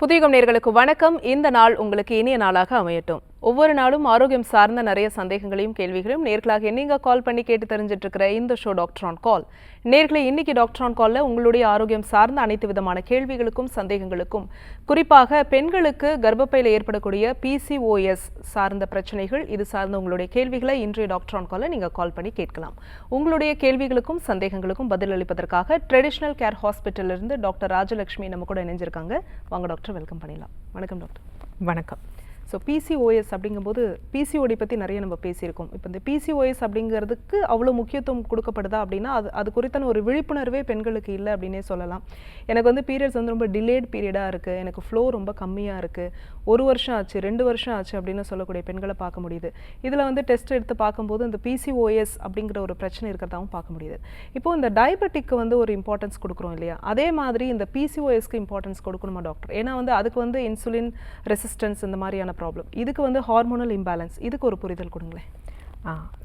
புதியுகம் நேயர்களுக்கு வணக்கம். இந்த நாள் உங்களுக்கு இனிய நாளாக அமையட்டும். ஒவ்வொரு நாளும் ஆரோக்கியம் சார்ந்த நிறைய சந்தேகங்களையும் கேள்விகளையும் நேர்களாக நீங்க கால் பண்ணி கேட்டு தெரிஞ்சிட்டு இருக்கிற இந்த ஷோ டாக்டர் ஆன் கால். நேர்களை இன்னைக்கு டாக்டர் ஆன் கால்ல உங்களுடைய ஆரோக்கியம் சார்ந்த அனைத்து விதமான கேள்விகளுக்கும் சந்தேகங்களுக்கும், குறிப்பாக பெண்களுக்கு கர்ப்பப்பையில் ஏற்படக்கூடிய PCOS சார்ந்த பிரச்சனைகள், இது சார்ந்த உங்களுடைய கேள்விகளை இன்றைய டாக்டர் ஆன் கால்ல நீங்க கால் பண்ணி கேட்கலாம். உங்களுடைய கேள்விகளுக்கும் சந்தேகங்களுக்கும் பதில் அளிப்பதற்காக ட்ரெடிஷனல் கேர் ஹாஸ்பிட்டல் இருந்து டாக்டர் ராஜலட்சுமி நம்ம கூட இணைஞ்சிருக்காங்க. வாங்க டாக்டர், வெல்கம் பண்ணிடலாம். வணக்கம் டாக்டர். வணக்கம். ஸோ PCOS அப்படிங்கும்போது PCOD பற்றி நிறைய நம்ம பேசியிருக்கோம். இப்போ இந்த PCOS அப்படிங்கிறதுக்கு அவ்வளோ முக்கியத்துவம் கொடுக்கப்படுதா அப்படின்னா அது குறித்தான ஒரு விழிப்புணர்வே பெண்களுக்கு இல்லை அப்படின்னே சொல்லலாம். எனக்கு வந்து பீரியட்ஸ் வந்து ரொம்ப டிலேட் பீரியடாக இருக்குது, எனக்கு ஃப்ளோ ரொம்ப கம்மியாக இருக்குது, 1 வருஷம் ஆச்சு 2 வருஷம் ஆச்சு அப்படின்னு சொல்லக்கூடிய பெண்களை பார்க்க முடியுது. இதில் வந்து டெஸ்ட் எடுத்து பார்க்கும்போது இந்த PCOS அப்படிங்கிற ஒரு பிரச்சனை இருக்கிறதாவும் பார்க்க முடியுது. இப்போது இந்த டயபெட்டிக்கு வந்து ஒரு இம்பார்ட்டன்ஸ் கொடுக்குறோம் இல்லையா, அதே மாதிரி இந்த PCOSக்கு இம்பார்ட்டன்ஸ் கொடுக்கணுமா டாக்டர்? ஏன்னா வந்து அதுக்கு வந்து இன்சுலின் ரெசிஸ்டன்ஸ் இந்த மாதிரியான ப்ராப்ளம், இதுக்கு வந்து ஹார்மோனல் இம்பேலன்ஸ், இதுக்கு ஒரு புரிதல் கொடுங்களேன்.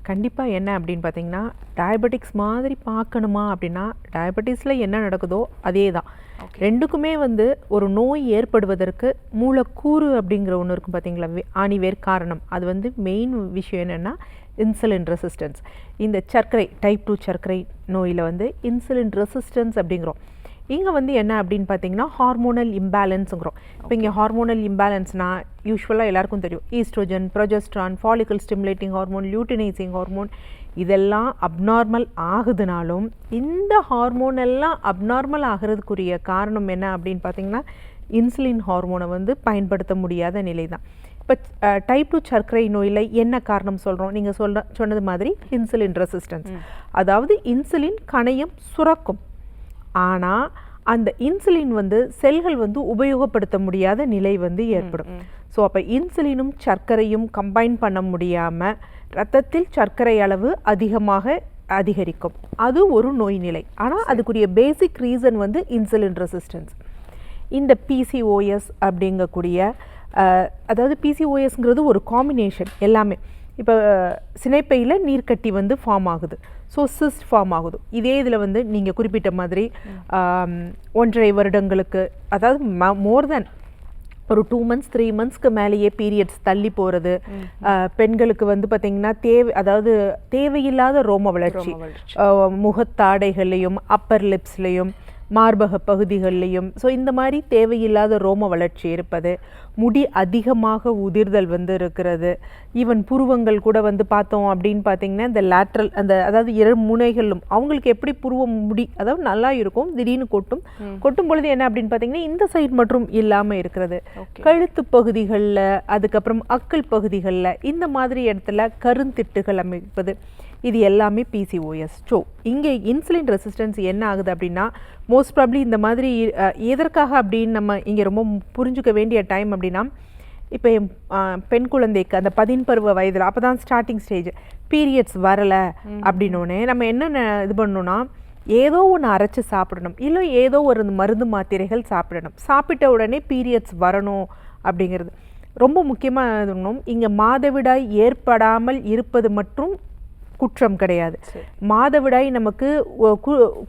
கண்டிப்பாக என்ன அப்படின்னு பார்த்தீங்கன்னா, டயபெட்டிக்ஸ் மாதிரி பார்க்கணுமா அப்படின்னா, டயபெட்டிஸில் என்ன நடக்குதோ அதே தான். ரெண்டுக்குமே வந்து ஒரு நோய் ஏற்படுவதற்கு மூலக்கூறு அப்படிங்கிற ஒன்று இருக்கும் பார்த்தீங்களா, ஆணிவேர் காரணம். அது வந்து மெயின் விஷயம் என்னென்னா இன்சுலின் ரெசிஸ்டன்ஸ். இந்த சர்க்கரை டைப் 2 சர்க்கரை நோயில் வந்து இன்சுலின் ரெசிஸ்டன்ஸ் அப்படிங்கிறோம். இங்கே வந்து என்ன அப்படின்னு பார்த்தீங்கன்னா ஹார்மோனல் இம்பேலன்ஸுங்கிறோம். இப்போ இங்கே ஹார்மோனல் இம்பேலன்ஸ்னால் யூஸ்வலாக எல்லாருக்கும் தெரியும், estrogen, progesterone, follicle stimulating hormone, luteinizing hormone, இதெல்லாம் அப்நார்மல் ஆகுதுனாலும் இந்த ஹார்மோன் எல்லாம் அப்நார்மல் ஆகிறதுக்குரிய காரணம் என்ன அப்படின்னு பார்த்தீங்கன்னா இன்சுலின் ஹார்மோனை வந்து பயன்படுத்த முடியாத நிலை தான். இப்போ டைப் 2 சர்க்கரை நோயில் என்ன காரணம் சொல்கிறோம்? நீங்கள் சொன்னது மாதிரி இன்சுலின் ரெசிஸ்டன்ஸ். அதாவது இன்சுலின் கணையம் சுரக்கும், ஆனால் அந்த இன்சுலின் வந்து செல்கள் வந்து உபயோகப்படுத்த முடியாத நிலை வந்து ஏற்படும். ஸோ அப்போ இன்சுலினும் சர்க்கரையும் கம்பைன் பண்ண முடியாமல் இரத்தத்தில் சர்க்கரை அளவு அதிகமாக அதிகரிக்கும். அது ஒரு நோய் நிலை. ஆனால் அதுக்குரிய பேசிக் ரீசன் வந்து இன்சுலின் ரெசிஸ்டன்ஸ். இந்த PCOS அப்படிங்கக்கூடிய அதாவது PCOSங்கிறது ஒரு காம்பினேஷன் எல்லாமே. இப்போ சினைப்பையில் நீர்க்கட்டி வந்து ஃபார்ம் ஆகுது, ஸோ சிஸ்ட் ஃபார்ம் ஆகுது. இதே இதில் வந்து நீங்கள் குறிப்பிட்ட மாதிரி 1.5 வருடங்களுக்கு, அதாவது மோர் தென் ஒரு 2 months 3 monthsக்கு மேலேயே பீரியட்ஸ் தள்ளி போகிறது, பெண்களுக்கு வந்து பார்த்திங்கன்னா அதாவது தேவையில்லாத ரோம வளர்ச்சி முகத்தாடைகள்லையும் அப்பர் லிப்ஸ்லையும் மார்பக பகுதிகள்லையும், ஸோ இந்த மாதிரி தேவையில்லாத ரோம வளர்ச்சி இருப்பது, முடி அதிகமாக உதிர்தல் வந்து இருக்கிறது, ஈவன் புருவங்கள் கூட வந்து பார்த்தோம் அப்படின்னு பார்த்தீங்கன்னா இந்த லேட்ரல் அதாவது 2 முனைகளும் அவங்களுக்கு எப்படி புருவம் முடி அதாவது நல்லா இருக்கும், திடீர்னு கொட்டும் பொழுது என்ன அப்படின்னு பார்த்தீங்கன்னா இந்த சைடு மட்டும் இல்லாமல் இருக்கிறது, கழுத்து பகுதிகளில், அதுக்கப்புறம் அக்கல் பகுதிகளில், இந்த மாதிரி இடத்துல கருந்திட்டுகள் அமைப்பது, இது எல்லாமே PCOS. ஸோ இங்கே இன்சுலின் ரெசிஸ்டன்ஸ் என்ன ஆகுது அப்படின்னா மோஸ்ட் ப்ராப்ளி இந்த மாதிரி எதற்காக அப்படின்னு நம்ம இங்கே ரொம்ப புரிஞ்சுக்க வேண்டிய டைம் அப்படின்னா, இப்போ பெண் குழந்தைக்கு அந்த 10 பருவ வயதில் அப்போ தான் ஸ்டார்டிங் ஸ்டேஜ் பீரியட்ஸ் வரலை அப்படின்னோடனே நம்ம என்ன இது பண்ணணும்னா ஏதோ ஒன்று அரைச்சி சாப்பிடணும், இல்லை ஏதோ ஒரு மருந்து மாத்திரைகள் சாப்பிடணும். சாப்பிட்ட உடனே பீரியட்ஸ் வரணும் அப்படிங்கிறது ரொம்ப முக்கியமாக. இங்கே மாதவிடாய் ஏற்படாமல் இருப்பது மற்றும் குற்றம் கிடையாது. மாதவிடாய் நமக்கு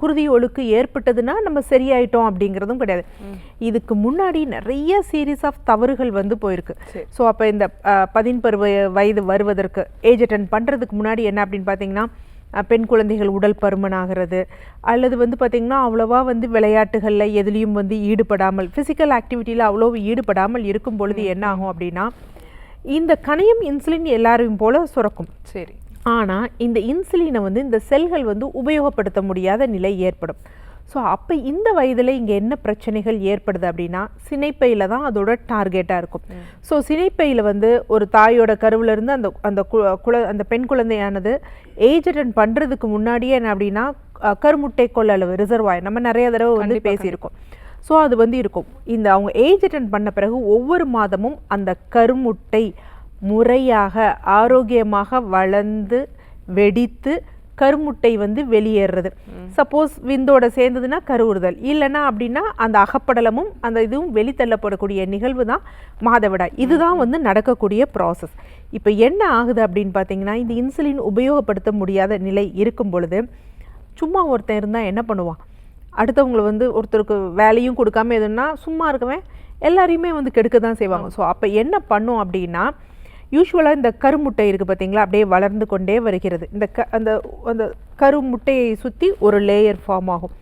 குருதி ஒழுக்கு ஏற்பட்டதுன்னா நம்ம சரியாயிட்டோம் அப்படிங்கிறதும் கிடையாது. இதுக்கு முன்னாடி நிறைய சீரீஸ் ஆஃப் தவறுகள் வந்து போயிருக்கு. ஸோ அப்போ இந்த 10 பருவ வயது வருவதற்கு ஏஜ் அட்டன் பண்ணுறதுக்கு முன்னாடி என்ன அப்படின்னு பார்த்தீங்கன்னா பெண் குழந்தைகள் உடல் பருமன் ஆகிறது, அல்லது வந்து பார்த்திங்கன்னா அவ்வளோவா வந்து விளையாட்டுகளில் எதுலேயும் வந்து ஈடுபடாமல், ஃபிசிக்கல் ஆக்டிவிட்டியில் அவ்வளோ ஈடுபடாமல் இருக்கும் பொழுது என்ன ஆகும் அப்படின்னா இந்த கணையம் இன்சுலின் எல்லாரையும் போல் சுரக்கும். சரி, ஆனால் இந்த இன்சுலினை வந்து இந்த செல்கள் வந்து உபயோகப்படுத்த முடியாத நிலை ஏற்படும். ஸோ அப்போ இந்த வயதில் இங்கே என்ன பிரச்சனைகள் ஏற்படுது அப்படின்னா சினைப்பையில் தான் அதோட டார்கெட்டாக இருக்கும். ஸோ சினைப்பையில் வந்து ஒரு தாயோட கருவிலேருந்து அந்த பெண் குழந்தையானது ஏஜ் அட்டன் பண்ணுறதுக்கு முன்னாடியே என்ன அப்படின்னா கருமுட்டை கொள்ளளவு ரிசர்வாயர் நம்ம நிறைய தடவை வந்து பேசியிருக்கோம். ஸோ அது வந்து இருக்கும். இந்த அவங்க ஏஜ் அட்டன் பண்ண பிறகு ஒவ்வொரு மாதமும் அந்த கருமுட்டை முறையாக ஆரோக்கியமாக வளர்ந்து வெடித்து கருமுட்டை வந்து வெளியேறது. சப்போஸ் விந்தோட சேர்ந்ததுன்னா கருவுறுதல், இல்லைன்னா அப்படின்னா அந்த அகப்படலமும் அந்த இதுவும் வெளித்தள்ளப்படக்கூடிய நிகழ்வு தான் மாதவிடாய். இதுதான் வந்து நடக்கக்கூடிய ப்ராசஸ். இப்போ என்ன ஆகுது அப்படின்னு பார்த்தீங்கன்னா இந்த இன்சுலின் உபயோகப்படுத்த முடியாத நிலை இருக்கும் பொழுது சும்மா ஒருத்தன் இருந்தால் என்ன பண்ணுவான், அடுத்தவங்களை வந்து ஒருத்தருக்கு வேலையும் கொடுக்காம எதுன்னா சும்மா இருக்கவன் எல்லாரையுமே வந்து கெடுக்க தான் செய்வாங்க. ஸோ அப்போ என்ன பண்ணும் அப்படின்னா, யூஸ்வலாக இந்த கருமுட்டை இருக்குது பார்த்தீங்களா, அப்படியே வளர்ந்து கொண்டே வருகிறது. இந்த அந்த அந்த கருமுட்டையை சுற்றி ஒரு லேயர் ஃபார்ம் ஆகும்.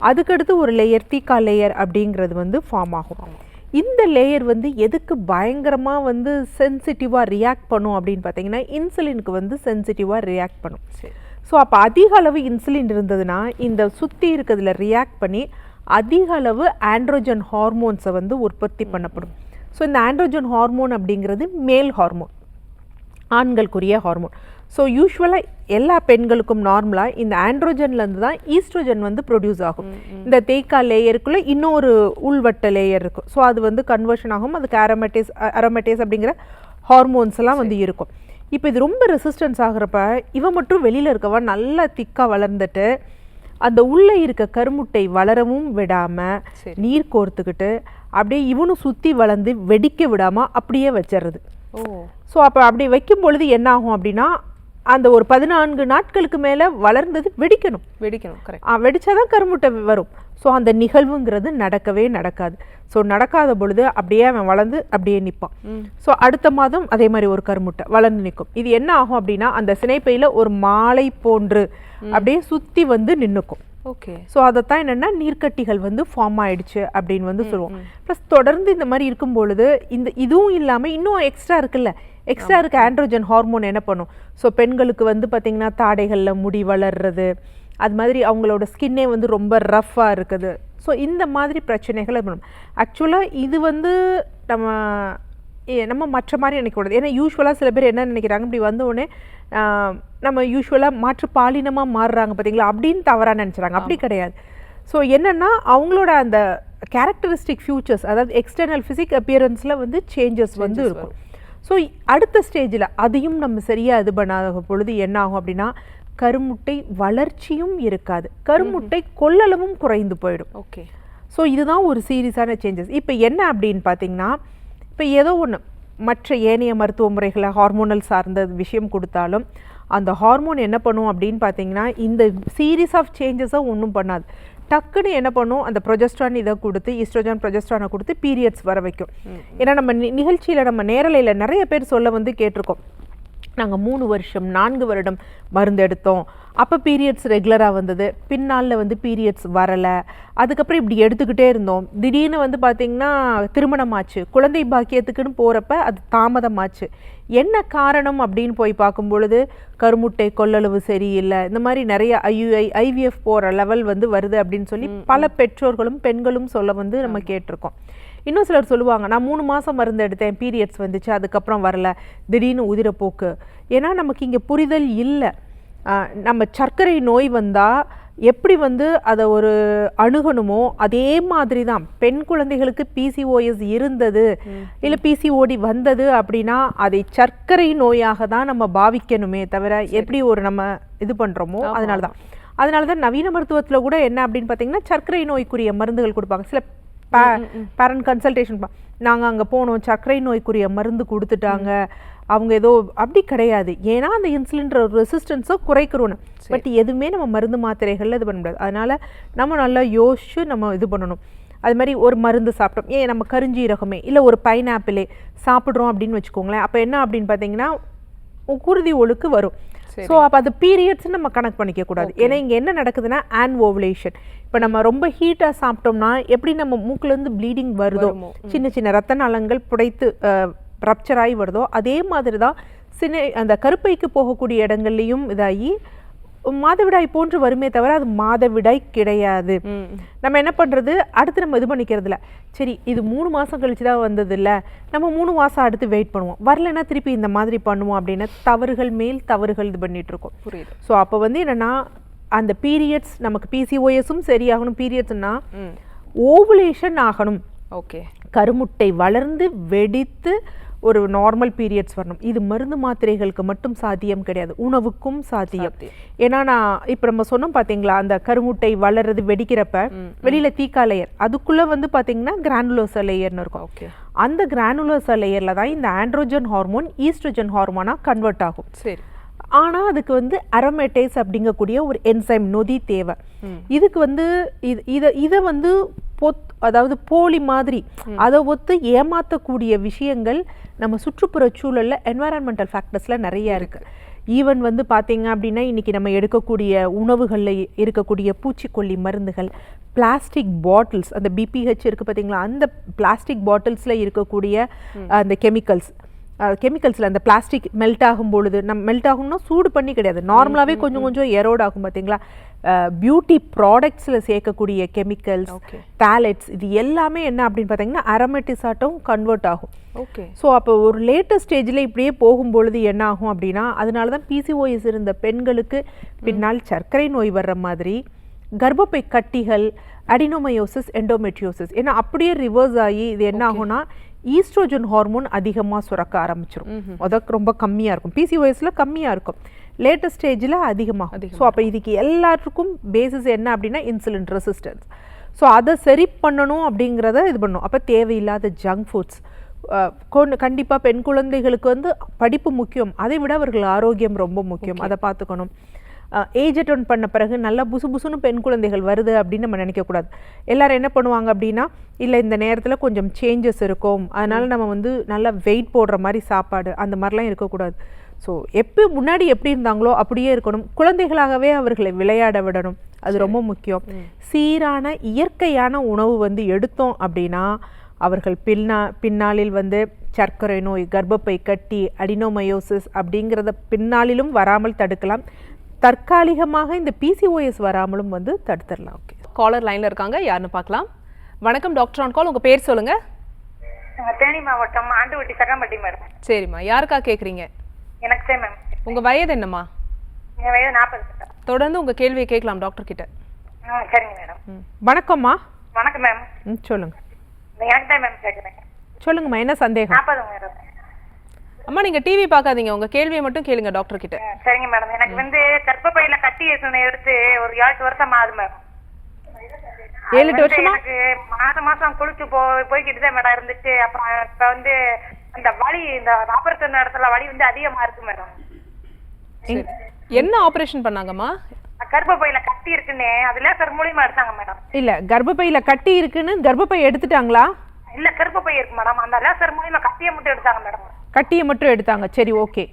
அதுக்கடுத்து ஒரு லேயர் தீக்கா லேயர் அப்படிங்கிறது வந்து ஃபார்ம் ஆகும். இந்த லேயர் வந்து எதுக்கு பயங்கரமாக வந்து சென்சிட்டிவாக ரியாக்ட் பண்ணும் அப்படின்னு பார்த்தீங்கன்னா, இன்சுலினுக்கு வந்து சென்சிட்டிவாக ரியாக்ட் பண்ணும். ஸோ அப்போ அதிக அளவு இன்சுலின் இருந்ததுன்னா இந்த சுற்றி இருக்கிறதுல ரியாக்ட் பண்ணி அதிக அளவு ஆண்ட்ரோஜன் ஹார்மோன்ஸை வந்து உற்பத்தி பண்ணப்படும். ஸோ இந்த ஆண்ட்ரோஜன் ஹார்மோன் அப்படிங்கிறது மேல் ஹார்மோன், ஆண்களுக்குரிய ஹார்மோன். ஸோ யூஸ்வலாக எல்லா பெண்களுக்கும் நார்மலாக இந்த ஆண்ட்ரோஜன்லேருந்து தான் ஈஸ்ட்ரோஜன் வந்து ப்ரொடியூஸ் ஆகும். இந்த தேய்க்கா லேயருக்குள்ளே இன்னொரு உள்வட்ட லேயர் இருக்கும். ஸோ அது வந்து கன்வர்ஷன் ஆகும். அதுக்கு அரோமேட்டேஸ் அப்படிங்கிற ஹார்மோன்ஸ் எல்லாம் வந்து இருக்கும். இப்போ இது ரொம்ப ரெசிஸ்டன்ஸ் ஆகிறப்ப இவன் மட்டும் வெளியில் இருக்கவா நல்லா திக்காக வளர்ந்துட்டு அந்த உள்ளே இருக்க கருமுட்டை வளரவும் விடாமல் நீர் கோர்த்துக்கிட்டு அப்படியே இவனும் சுற்றி வளர்ந்து வெடிக்க விடாமல் அப்படியே வச்சிடுறது. ஸோ அப்போ அப்படி வைக்கும் பொழுது என்ன ஆகும் அப்படின்னா, அந்த ஒரு 14 நாட்களுக்கு மேலே வளர்ந்தது வெடிக்கணும். கரெக்ட். வெடிச்சாதான் கருமுட்டை வரும். ஸோ அந்த நிகழ்வுங்கிறது நடக்கவே நடக்காது. ஸோ நடக்காத பொழுது அப்படியே அவன் வளர்ந்து அப்படியே நிற்பான். ஸோ அடுத்த மாதம் அதே மாதிரி ஒரு கருமுட்டை வளர்ந்து நிற்கும். இது என்ன ஆகும் அப்படின்னா, அந்த சினைப்பையில் ஒரு மாலை போன்று அப்படியே சுற்றி வந்து நின்றுக்கும். ஓகே. ஸோ அதைத்தான் என்னென்னா நீர்க்கட்டிகள் வந்து ஃபார்ம் ஆயிடுச்சு அப்படின்னு வந்து சொல்லுவோம். ப்ளஸ் தொடர்ந்து இந்த மாதிரி இருக்கும் பொழுது இதுவும் இல்லாமல் இன்னும் எக்ஸ்ட்ரா இருக்குல்ல, எக்ஸ்ட்ரா இருக்க ஆண்ட்ரோஜன் ஹார்மோன் என்ன பண்ணும்? ஸோ பெண்களுக்கு வந்து பார்த்திங்கன்னா தாடைகளில் முடி வளர்றது, அது மாதிரி அவங்களோட ஸ்கின்னே வந்து ரொம்ப ரஃப்பாக இருக்குது. ஸோ இந்த மாதிரி பிரச்சனைகள் பண்ணும். ஆக்சுவலாக இது வந்து நம்ம மற்ற மாதிரி நினைக்கக்கூடாது. ஏன்னா யூஸ்வலாக சில பேர் என்ன நினைக்கிறாங்க, இப்படி வந்தோடனே நம்ம யூஸ்வலாக மாற்று பாலினமாக மாறுறாங்க பார்த்தீங்களா, அப்படின்னு தவறாக நினச்சிறாங்க. அப்படி கிடையாது. ஸோ என்னென்னா அவங்களோட அந்த கேரக்டரிஸ்டிக் ஃபியூச்சர்ஸ், அதாவது எக்ஸ்டர்னல் ஃபிசிக் அப்பியரன்ஸில் வந்து சேஞ்சஸ் வந்து இருக்கும். ஸோ அடுத்த ஸ்டேஜில் அதையும் நம்ம சரியாக இது பண்ணாத பொழுது என்ன ஆகும் அப்படின்னா, கருமுட்டை வளர்ச்சியும் இருக்காது, கருமுட்டை கொள்ளளவும் குறைந்து போயிடும். ஓகே. ஸோ இதுதான் ஒரு சீரியஸான சேஞ்சஸ். இப்போ என்ன அப்படின்னு பார்த்தீங்கன்னா, இப்போ ஏதோ ஒன்று மற்ற ஏனைய மருத்துவ முறைகளை ஹார்மோனல் சார்ந்த விஷயம் கொடுத்தாலும் அந்த ஹார்மோன் என்ன பண்ணும் அப்படின்னு பார்த்தீங்கன்னா, இந்த சீரீஸ் ஆஃப் சேஞ்சஸை ஒன்றும் பண்ணாது. டக்குன்னு என்ன பண்ணும், அந்த ப்ரொஜெஸ்ட்ரான் இதை கொடுத்து ஈஸ்ட்ரோஜன் ப்ரொஜெஸ்ட்ரானை கொடுத்து பீரியட்ஸ் வர வைக்கும். ஏன்னா நம்ம நிகழ்ச்சியில் நம்ம நேரலையில் நிறைய பேர் சொல்ல வந்து கேட்டிருக்கோம், நாங்கள் 3 வருஷம் 4 வருடம் மருந்து எடுத்தோம், அப்போ பீரியட்ஸ் ரெகுலராக வந்தது, பின்னாளில் வந்து பீரியட்ஸ் வரலை, அதுக்கப்புறம் இப்படி எடுத்துக்கிட்டே இருந்தோம், திடீர்னு வந்து பார்த்திங்கன்னா திருமணமாச்சு, குழந்தை பாக்கியத்துக்குன்னு போகிறப்ப அது தாமதமாச்சு, என்ன காரணம் அப்படின்னு போய் பார்க்கும் பொழுது கருமுட்டை கொள்ளளவு சரியில்லை, இந்த மாதிரி நிறைய IVF போகிற லெவல் வந்து வருது அப்படின்னு சொல்லி பல பெற்றோர்களும் பெண்களும் சொல்ல வந்து நம்ம கேட்டிருக்கோம். இன்னும் சிலர் சொல்லுவாங்க, நான் 3 மாதம் மருந்து எடுத்தேன், பீரியட்ஸ் வந்துச்சு, அதுக்கப்புறம் வரல, திடீர்னு உதிரப்போக்கு. ஏன்னா நமக்கு இங்கே புரிதல் இல்லை. நம்ம சர்க்கரை நோய் வந்தால் எப்படி வந்து அதை ஒரு அணுகணுமோ அதே மாதிரி தான் பெண் குழந்தைகளுக்கு PCOS இருந்தது இல்லை PCOD வந்தது அப்படின்னா அதை சர்க்கரை நோயாக தான் நம்ம பாவிக்கணுமே தவிர எப்படி ஒரு நம்ம இது பண்ணுறோமோ அதனால தான் நவீன மருத்துவத்தில் கூட என்ன அப்படின்னு பார்த்தீங்கன்னா, சர்க்கரை நோய்க்குரிய மருந்துகள் கொடுப்பாங்க. சில பேரண்ட் கன்சல்டேஷன் நாங்கள் அங்கே போனோம், சர்க்கரை நோய்க்குரிய மருந்து கொடுத்துட்டாங்க, அவங்க ஏதோ அப்படி கிடையாது. ஏன்னா அந்த இன்சுலின்ற ரெசிஸ்டன்ஸை குறைக்கிறோன்னு. பட் எதுவுமே நம்ம மருந்து மாத்திரைகளில் இது பண்ண முடியாது. அதனால் நம்ம நல்லா யோசிச்சு நம்ம இது பண்ணணும். அது மாதிரி ஒரு மருந்து சாப்பிட்டோம், நம்ம கருஞ்சீரகமே இல்லை ஒரு பைனாப்பிளே சாப்பிட்றோம் அப்படின்னு வச்சுக்கோங்களேன், அப்போ என்ன அப்படின்னு பார்த்தீங்கன்னா குருதி ஒழுக்கு வரும். ஸோ அப்போ அது பீரியட்ஸ் நம்ம கனெக்ட் பண்ணிக்க கூடாது. ஏன்னா இங்கே என்ன நடக்குதுன்னா ஓவலேஷன். இப்போ நம்ம ரொம்ப ஹீட்டாக சாப்பிட்டோம்னா எப்படி நம்ம மூக்குலேருந்து ப்ளீடிங் வருதோ, சின்ன சின்ன ரத்த நாளங்கள் புடைத்து ரப்சர் ஆகி வருதோ, அதே மாதிரி தான் அந்த கருப்பைக்கு போகக்கூடிய இடங்கள்லையும் இதாகி மாதவிடாய் போன்று வருமே தவிர அது மாதவிடாய் கிடையாது. நம்ம என்ன பண்ணுறது, அடுத்து நம்ம இது பண்ணிக்கிறது இல்லை, சரி இது 3 மாதம் கழிச்சு தான் வந்தது இல்லை, நம்ம 3 மாதம் அடுத்து வெயிட் பண்ணுவோம், வரலைன்னா திருப்பி இந்த மாதிரி பண்ணுவோம் அப்படின்னு தவறுகள் மேல் தவறுகள் இது பண்ணிட்டு இருக்கோம். புரியுது. ஸோ அப்போ வந்து என்னென்னா அந்த பீரியட்ஸ் நமக்கு PCOSம் சரியாகணும், பீரியட்ஸ்னா ஓவுலேஷன் ஆகணும். ஓகே. கருமுட்டை வளர்ந்து வெடித்து ஒரு நார்மல் பீரியட்ஸ் வரணும். இது மருந்து மாத்திரைகளுக்கு மட்டும் சாத்தியம் கிடையாது, உணவுக்கும் சாத்தியம். ஏன்னா நான் இப்போ நம்ம சொன்னோம் பார்த்தீங்களா, அந்த கருமுட்டை வளர்றது வெடிக்கிறப்ப வெளியில் தீக்கா லேயர், அதுக்குள்ளே வந்து பார்த்தீங்கன்னா கிரானுலோசா லேயர்னு இருக்கும். ஓகே. அந்த கிரானுலோசா லேயரில் தான் இந்த ஆண்ட்ரோஜன் ஹார்மோன் ஈஸ்ட்ரோஜன் ஹார்மோனாக கன்வெர்ட் ஆகும். சரி. ஆனால் அதுக்கு வந்து அரோமேட்டேஸ் அப்படிங்கக்கூடிய ஒரு என்சைம் நொதி தேவை. இதுக்கு வந்து இதை வந்து அதாவது போலி மாதிரி அதை ஒத்து ஏமாற்றக்கூடிய விஷயங்கள் நம்ம சுற்றுப்புற சூழலில் என்வாரன்மெண்டல் ஃபேக்டர்ஸில் நிறைய இருக்குது. ஈவன் வந்து பார்த்தீங்க அப்படின்னா இன்றைக்கி நம்ம எடுக்கக்கூடிய உணவுகளில் இருக்கக்கூடிய பூச்சிக்கொல்லி மருந்துகள், பிளாஸ்டிக் பாட்டில்ஸ், அந்த பிபிஹெச் இருக்குது பார்த்தீங்களா, அந்த பிளாஸ்டிக் பாட்டில்ஸில் இருக்கக்கூடிய அந்த கெமிக்கல்ஸில் அந்த பிளாஸ்டிக் மெல்ட் ஆகும் பொழுது மெல்ட் ஆகும்னா சூடு பண்ணி கிடையாது, நார்மலாகவே கொஞ்சம் கொஞ்சம் எரோட் ஆகும் பார்த்தீங்களா. பியூட்டி ப்ராடக்ட்ஸில் சேர்க்கக்கூடிய கெமிக்கல்ஸ், பேலட்ஸ், இது எல்லாமே என்ன அப்படின்னு பார்த்தீங்கன்னா அரோமேட்டிஸாட்டும் கன்வெர்ட் ஆகும். ஓகே. ஸோ அப்போ ஒரு லேட்டஸ்ட் ஸ்டேஜில் இப்படியே போகும்பொழுது என்ன ஆகும் அப்படின்னா, அதனால தான் பிசிஓஎஸ் இருந்த பெண்களுக்கு பின்னால் சர்க்கரை நோய் வர்ற மாதிரி, கர்ப்பப்பை கட்டிகள், அடினோமயோசிஸ், எண்டோமெட்ரியோசிஸ், ஏன்னா அப்படியே ரிவர்ஸ் ஆகி இது என்ன ஆகும்னா ஈஸ்ட்ரோஜன் ஹார்மோன் அதிகமாக சுரக்க ஆரம்பிச்சிடும். அதுக்கு ரொம்ப கம்மியாக இருக்கும், பிசிஓஎஸில் கம்மியாக இருக்கும், லேட்டஸ்ட் ஸ்டேஜில் அதிகமாகும். ஸோ அப்போ இதுக்கு எல்லாத்துக்கும் பேசிஸ் என்ன அப்படின்னா இன்சுலின் ரெசிஸ்டன்ஸ். ஸோ அதை சரி பண்ணணும் அப்படிங்கிறத இது பண்ணணும். அப்போ தேவையில்லாத ஜங்க் ஃபுட்ஸ், கண்டிப்பாக பெண் குழந்தைகளுக்கு வந்து படிப்பு முக்கியம், அதை விட அவர்கள் ஆரோக்கியம் ரொம்ப முக்கியம், அதை பார்த்துக்கணும். ஏஜ் அட்டன் பண்ண பிறகு நல்லா புசுன்னு பெண் குழந்தைகள் வருது அப்படின்னு நம்ம நினைக்கக்கூடாது. எல்லாரும் என்ன பண்ணுவாங்க அப்படின்னா, இல்லை இந்த நேரத்தில் கொஞ்சம் சேஞ்சஸ் இருக்கும், அதனால் நம்ம வந்து நல்லா வெயிட் போடுற மாதிரி சாப்பாடு அந்த மாதிரிலாம் இருக்கக்கூடாது. ஸோ முன்னாடி எப்படி இருந்தாங்களோ அப்படியே இருக்கணும். குழந்தைகளாகவே அவர்களை விளையாட விடணும், அது ரொம்ப முக்கியம். சீரான இயற்கையான உணவு வந்து எடுத்தோம் அப்படின்னா அவர்கள் பின்னாளில் வந்து சர்க்கரை நோய், கர்ப்பப்பை கட்டி, அடினோமயோசிஸ் அப்படிங்கிறத பின்னாளிலும் வராமல் தடுக்கலாம். தற்காலிகமாக இந்த பிசிஓஎஸ் வராமலும் வந்து தடுத்துடலாம். ஓகே, காலர் லைனில் இருக்காங்க, யாருன்னு பார்க்கலாம். வணக்கம் டாக்டர் ஆன் கால், உங்கள் பேர் சொல்லுங்கள். தேனி மாவட்டம் ஆண்டுவட்டி சக்கம்பட்டி மேடம். சரிம்மா, யாருக்கா கேட்குறீங்க? எனக்கு சரி மேம். உங்கள் வயது என்னம்மா? என் வயது 40. தொடர்ந்து உங்கள் கேள்வியை கேட்கலாம் டாக்டர் கிட்ட. சரிங்க மேடம். வணக்கம்மா. வணக்கம் மேம். சொல்லுங்க. எனக்கு தான் மேம் கேட்குறேன். சொல்லுங்கம்மா, என்ன சந்தேகம்? 40 மேடம். அம்மா, நீங்கள் டிவி பார்க்காதீங்க, உங்கள் கேள்வியை மட்டும் கேளுங்க டாக்டர் கிட்ட. சரிங்க மேடம். எனக்கு வந்து கர்ப்பப்பையில கட்டி எடுத்து ஒரு 8 வருஷம் ஆகுது மேடம். 7-8 வருஷமா? எனக்கு மாசம் குளிச்சு போய்கிட்டு தான் மேடம் இருந்துச்சு. அப்புறம் இப்ப வந்து அந்த வலி, இந்த ஆபரேஷன் இடத்துல வலி வந்து அதிகமா இருக்கு மேடம். என்ன ஆபரேஷன் பண்ணாங்கம்மா? கர்ப்பப்பையில கட்டி இருக்குன்னு அது லேசர் மூலியமா எடுத்தாங்க மேடம். இல்ல, கர்ப்பப்பையில கட்டி இருக்குன்னு கர்ப்பப்பை எடுத்துட்டாங்களா? இல்ல, கர்ப்பப்பை இருக்கு மேடம், அந்த லேசர் மூலியமா கட்டியை மட்டும் எடுத்தாங்க மேடம். கட்டியை மட்டும் எடுத்தாங்க, சரி ஓகே.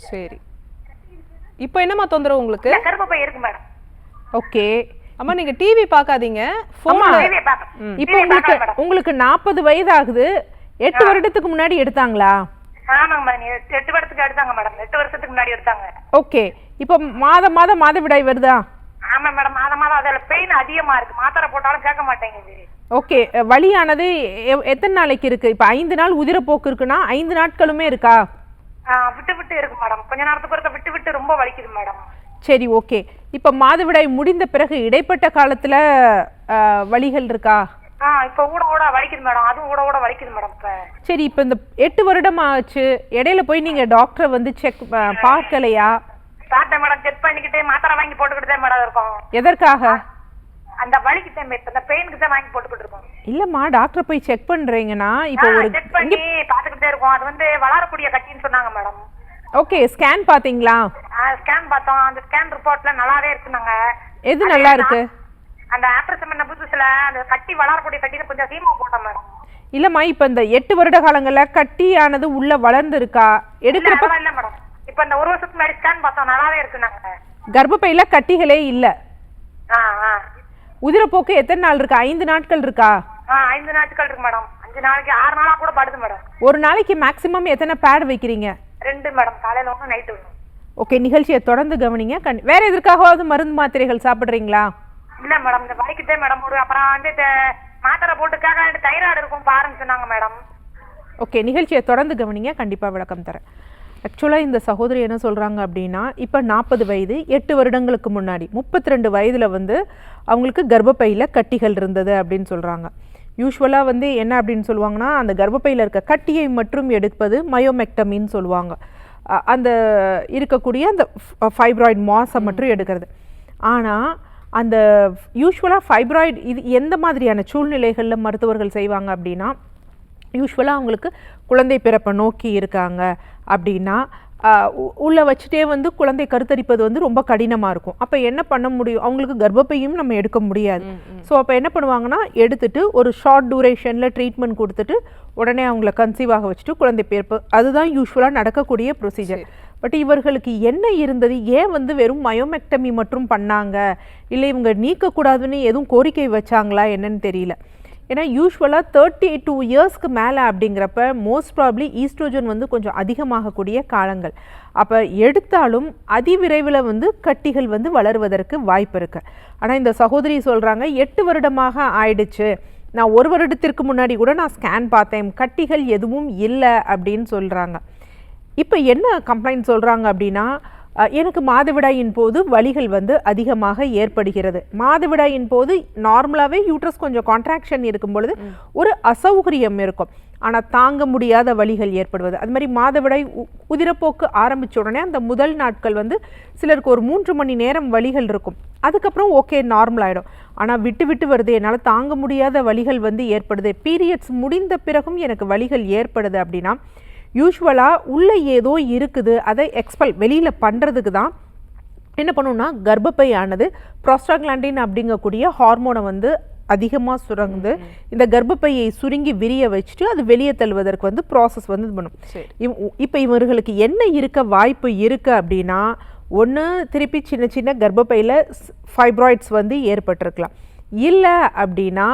சரி, இப்போ என்னம்மா தொந்தரவு உங்களுக்கு? கர்ப்பப்பை இருக்கு மேடம். ஓகே அம்மா, நீங்க டிவி பார்க்காதீங்க, போன்ல. இப்போ உங்களுக்கு 40 வயது ஆகுது, 8 வருடத்துக்கு முன்னாடி எடுத்தாங்களா? ஆமாங்க மேடம், 8 வருஷத்துக்கு எடுத்தாங்க மேடம். 8 வருஷத்துக்கு முன்னாடி எடுத்தாங்க. ஓகே. இப்போ மாதவிடாய் வருதா? ஆமா மேடம், மாதம் அதுல பெயின் அதிகமா இருக்கு, மாத்திரை போட்டாலும் கேட்க மாட்டேங்குது. ஓகே. வலியானது எத்தனை நாளைக்கு இருக்கு? இப்போ 5 நாள் உதிரப்போக்கு இருக்குன்னா 5 நாட்களுமே இருக்கா? விட்டு இருக்கு மேடம், கொஞ்ச நேரத்துக்கு ஒருக்க விட்டு ரொம்ப வலிக்குது மேடம். சரி ஓகே. இப்போ மாதவிடாய் முடிந்த பிறகு இடைப்பட்ட காலத்துல வலிகள் இருக்கா? இப்ப ஊட வலிக்குது மேடம், அதுவும் ஊட வலிக்குது மேடம். சரி, இப்போ இந்த 8 வருடம் ஆச்சு, இடையில போய் நீங்க டாக்டரை வந்து செக் பார்க்கலையா? பார்த்தேன் மேடம், செக் பண்ணிக்கிட்டே மாத்திரை வாங்கி போட்டுக்கிட்டே மேடம் இருக்கோம். எதற்காக? அந்த வலிக்கு தான், இந்த பெயினுக்கு தான் வாங்கி போட்டுக்கிட்டு இருக்கோம். இல்லம்மா, டாக்டர் போய் செக் பண்றீங்கன்னா இப்போ ஒரு செக் பண்ணி பாத்துக்கிட்டே இருக்கோம். அது வந்து வளரக்கூடிய கட்டின்னு சொன்னாங்க மேடம். ஓகே. ஸ்கேன் பாத்தீங்களா? ஸ்கேன் பார்த்தோம், அந்த ஸ்கேன் ரிப்போர்ட்ல நல்லாவே இருக்குனாங்க. எது நல்லா இருக்கு? அந்த ஆபரேஷன் பண்ண புதுசுல அந்த கட்டி வளரக்கூடிய கட்டில கொஞ்சம் ஹீமோ போட்டோம் மேடம். இல்லம்மா, இப்போ இந்த 8 வருட காலங்கள்ல கட்டியானது உள்ள வளர்ந்து இருக்கா? எடுக்கிறப்ப இல்ல மேடம், இப்போ இந்த 1 வருஷத்துக்கு முன்னாடி ஸ்கேன் பார்த்தோம், நல்லாவே இருக்குனாங்க. கர்ப்பப்பையில கட்டிகளே இல்ல. உதிரப்போக்கு எத்தனை நாள் இருக்கு? 5 நாட்கள் இருக்கா? 5 நாட்கள் இருக்கு மேடம். 5 நாளைக்கு 6 நாளா கூட படுது மேடம். ஒரு நாளைக்கு மேக்ஸிமம் எத்தனை பேட் வைக்கிறீங்க? 2 மேடம், காலையில ஒண்ணு நைட் ஒண்ணு. ஓகே, நிகழ்ச்சியை தொடர்ந்து கவனிங்க. வேற எதற்காகவாவது மருந்து மாத்திரைகள் சாப்பிடுறீங்களா? இல்ல மேடம், இந்த வலிக்குதே மேடம். அப்புறம் வந்து மாத்திரை போட்டுக்காக தைராய்டு இருக்கும் பாருன்னு சொன்னாங்க மேடம். ஓகே, நிகழ்ச்சியை தொடர்ந்து கவனிங்க, கண்டிப்பா விளக்கம் தரேன். ஆக்சுவலாக இந்த சகோதரி என்ன சொல்கிறாங்க அப்படின்னா, இப்போ 40 வயது, 8 வருடங்களுக்கு முன்னாடி 32 வயதில் வந்து அவங்களுக்கு கர்ப்பப்பையில் கட்டிகள் இருந்தது அப்படின்னு சொல்கிறாங்க. யூஸ்வலாக வந்து என்ன அப்படின்னு சொல்லுவாங்கன்னா, அந்த கர்ப்பப்பையில் இருக்க கட்டியை மட்டும் எடுப்பது மயோமெக்டமின்னு சொல்லுவாங்க. அந்த இருக்கக்கூடிய அந்த ஃபைப்ராய்டு மாஸை மட்டும் எடுக்கிறது. ஆனால் அந்த யூஸ்வலாக ஃபைப்ராய்டு இது எந்த மாதிரியான சூழ்நிலைகளில் மருத்துவர்கள் செய்வாங்க அப்படின்னா, யூஸ்வலாக அவங்களுக்கு குழந்தை பிறப்பை நோக்கி இருக்காங்க அப்படின்னா உள்ள வச்சுட்டே வந்து குழந்தை கருத்தரிப்பது வந்து ரொம்ப கடினமாக இருக்கும். அப்போ என்ன பண்ண முடியும், அவங்களுக்கு கர்ப்பப்பையும் நம்ம எடுக்க முடியாது. ஸோ அப்போ என்ன பண்ணுவாங்கன்னா, எடுத்துட்டு ஒரு ஷார்ட் டூரேஷனில் ட்ரீட்மெண்ட் கொடுத்துட்டு உடனே அவங்கள கன்சீவ் ஆக வச்சுட்டு குழந்தை பிறப்பு, அதுதான் யூஸ்வலாக நடக்கக்கூடிய ப்ரொசீஜர். பட் இவர்களுக்கு என்ன இருந்தது, ஏன் வந்து வெறும் மயோமெக்டமி மட்டும் பண்ணாங்க, இல்லை இவங்க நீக்கக்கூடாதுன்னு எதுவும் கோரிக்கை வச்சாங்களா என்னன்னு தெரியல. ஏன்னா யூஸ்வலாக 32 இயர்ஸ்க்கு மேலே அப்படிங்கிறப்ப மோஸ்ட் ப்ராப்ளி ஈஸ்ட்ரோஜன் வந்து கொஞ்சம் அதிகமாகக்கூடிய காலங்கள். அப்போ எடுத்தாலும் அதிவிரைவில் வந்து கட்டிகள் வந்து வளருவதற்கு வாய்ப்பு இருக்குது. ஆனால் இந்த சகோதரி சொல்கிறாங்க 8 வருடமாக ஆயிடுச்சு, நான் 1 வருடத்திற்கு முன்னாடி கூட நான் ஸ்கேன் பார்த்தேன், கட்டிகள் எதுவும் இல்லை அப்படின்னு சொல்கிறாங்க. இப்போ என்ன கம்ப்ளைண்ட் சொல்கிறாங்க அப்படின்னா, எனக்கு மாதவிடாயின் போது வலிகள் வந்து அதிகமாக ஏற்படுகிறது. மாதவிடாயின் போது நார்மலாகவே யூட்ரஸ் கொஞ்சம் கான்ட்ராக்ஷன் இருக்கும் பொழுது ஒரு அசௌகரியம் இருக்கும், ஆனால் தாங்க முடியாத வலிகள் ஏற்படுவது. அது மாதிரி மாதவிடாய் உதிரப்போக்கு ஆரம்பித்த உடனே அந்த முதல் நாட்கள் வந்து சிலருக்கு ஒரு 3 மணி நேரம் வலிகள் இருக்கும், அதுக்கப்புறம் ஓகே நார்மல் ஆகிடும். ஆனால் விட்டு விட்டு வருது, என்னால் தாங்க முடியாத வலிகள் வந்து ஏற்படுது, பீரியட்ஸ் முடிந்த பிறகும் எனக்கு வலிகள் ஏற்படுது அப்படின்னா யூஸ்வலாக உள்ளே ஏதோ இருக்குது, அதை எக்ஸ்பெல் வெளியில் பண்ணுறதுக்கு தான் என்ன பண்ணணும்னா, கர்ப்பப்பை ஆனது ப்ரோஸ்டாக்லாண்டின் அப்படிங்கக்கூடிய ஹார்மோனை வந்து அதிகமாக சுரந்து இந்த கர்ப்பப்பையை சுருங்கி விரிய வச்சுட்டு அது வெளியே தள்ளுவதற்கு வந்து ப்ராசஸ் வந்து இது பண்ணும். இப்போ இவர்களுக்கு என்ன இருக்க வாய்ப்பு இருக்குது அப்படின்னா, ஒன்று திருப்பி சின்ன சின்ன கர்ப்பப்பையில் ஃபைப்ராய்ட்ஸ் வந்து ஏற்பட்டிருக்கலாம், இல்லை அப்படின்னா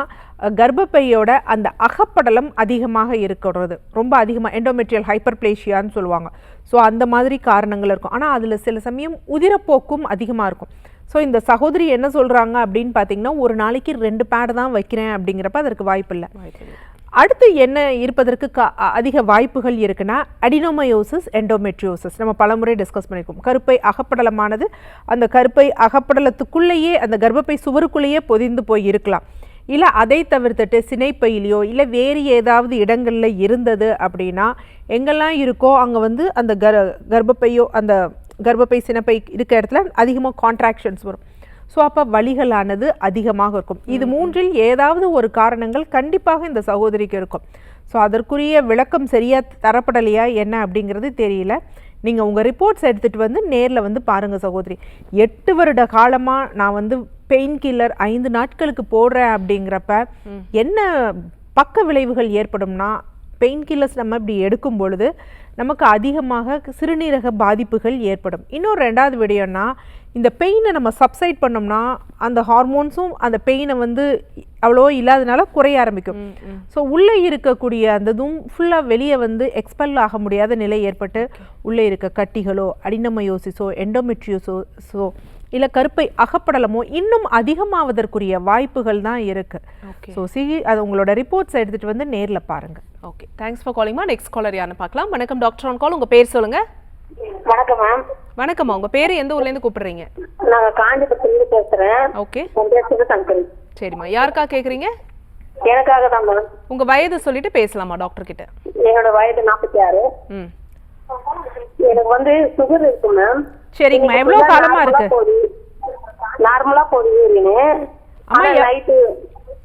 கர்ப்பப்பையோட அந்த அகப்படலம் அதிகமாக இருக்கிறது, ரொம்ப அதிகமாக எண்டோமெட்ரியல் ஹைப்பர்பிளேஷியான்னு சொல்லுவாங்க. ஸோ அந்த மாதிரி காரணங்கள் இருக்கும். ஆனால் அதில் சில சமயம் உதிரப்போக்கும் அதிகமாக இருக்கும். ஸோ இந்த சகோதரி என்ன சொல்கிறாங்க அப்படின்னு பார்த்தீங்கன்னா, ஒரு நாளைக்கு 2 பேட் தான் வைக்கிறேன் அப்படிங்கிறப்ப அதற்கு வாய்ப்பு இல்லை. அடுத்து என்ன இருப்பதற்கு அதிக வாய்ப்புகள் இருக்குன்னா, அடினோமயோசிஸ், எண்டோமெட்ரியோசிஸ். நம்ம பலமுறை டிஸ்கஸ் பண்ணியிருக்கோம். கருப்பை அகப்படலமானது அந்த கருப்பை அகப்படலத்துக்குள்ளேயே அந்த கர்ப்பப்பை சுவருக்குள்ளேயே பொதிந்து போய் இருக்கலாம், இல்லை அதை தவிர்த்துட்டு சினைப்பையிலையோ இல்லை வேறு ஏதாவது இடங்களில் இருந்தது அப்படின்னா, எங்கெல்லாம் இருக்கோ அங்கே வந்து அந்த கர்ப்பப்பையோ அந்த கர்ப்பப்பை சினைப்பை இருக்க இடத்துல அதிகமாக கான்ட்ராக்ஷன்ஸ் வரும். ஸோ அப்போ வலிகளானது அதிகமாக இருக்கும். இது 3இல் ஏதாவது ஒரு காரணங்கள் கண்டிப்பாக இந்த சகோதரிக்கு இருக்கும். ஸோ அதற்குரிய விளக்கம் சரியாக தரப்படலையா என்ன அப்படிங்கிறது தெரியல. நீங்கள் உங்கள் ரிப்போர்ட்ஸ் எடுத்துகிட்டு வந்து நேரில் வந்து பாருங்கள் சகோதரி. 8 வருட காலமாக நான் வந்து பெயின் கில்லர் 5 நாட்களுக்கு போடுறேன் அப்படிங்கிறப்ப என்ன பக்க விளைவுகள் ஏற்படும்னா, பெயின் கில்லர்ஸ் நம்ம இப்படி எடுக்கும் பொழுது நமக்கு அதிகமாக சிறுநீரக பாதிப்புகள் ஏற்படும். இன்னொரு 2வது விடயம்னா, இந்த பெயினை நம்ம சப்சைட் பண்ணோம்னா அந்த ஹார்மோன்ஸும் அந்த பெயினை வந்து அவ்வளோ இல்லாதனால குறைய ஆரம்பிக்கும். ஸோ உள்ளே இருக்கக்கூடிய அந்த இதுவும் ஃபுல்லாக வெளியே வந்து எக்ஸ்பெல் ஆக முடியாத நிலை ஏற்பட்டு உள்ளே இருக்க கட்டிகளோ அடினோமயோசிஸோ எண்டோமெட்ரியோசிஸோ இல்லை கருப்பை அகப்படலமோ இன்னும் அதிகமாவதற்குரிய வாய்ப்புகள் தான் இருக்குது. ஸோ அது உங்களோட ரிப்போர்ட்ஸ் எடுத்துகிட்டு வந்து நேரில் பாருங்கள். ஓகே, தேங்க்ஸ் ஃபார் காலிங்மா. நெக்ஸ்ட் காலர் யாருன்னு பார்க்கலாம். வணக்கம் டாக்டர் ஆன் கால், உங்கள் பேர் சொல்லுங்கள். வணக்கம் மேம். வணக்கம்மா, உங்கள் பேர் எந்த ஊர்லேருந்து கூப்பிடுறீங்க? நான் காஞ்சிபுரத்துலேருந்து பேசுகிறேன். ஓகே, சங்கரி. சரிம்மா, யாருக்கா கேட்குறீங்க? எனக்காக தான் மேம். உங்கள் வயது சொல்லிட்டு பேசலாமா டாக்டர் கிட்ட? என்னோட வயது 46. எனக்கு வந்து சுகர் இருக்கு மேம். சரிங்கம்மா, எவ்வளோ காலமா இருக்கு? நார்மலா போடுவீங்க.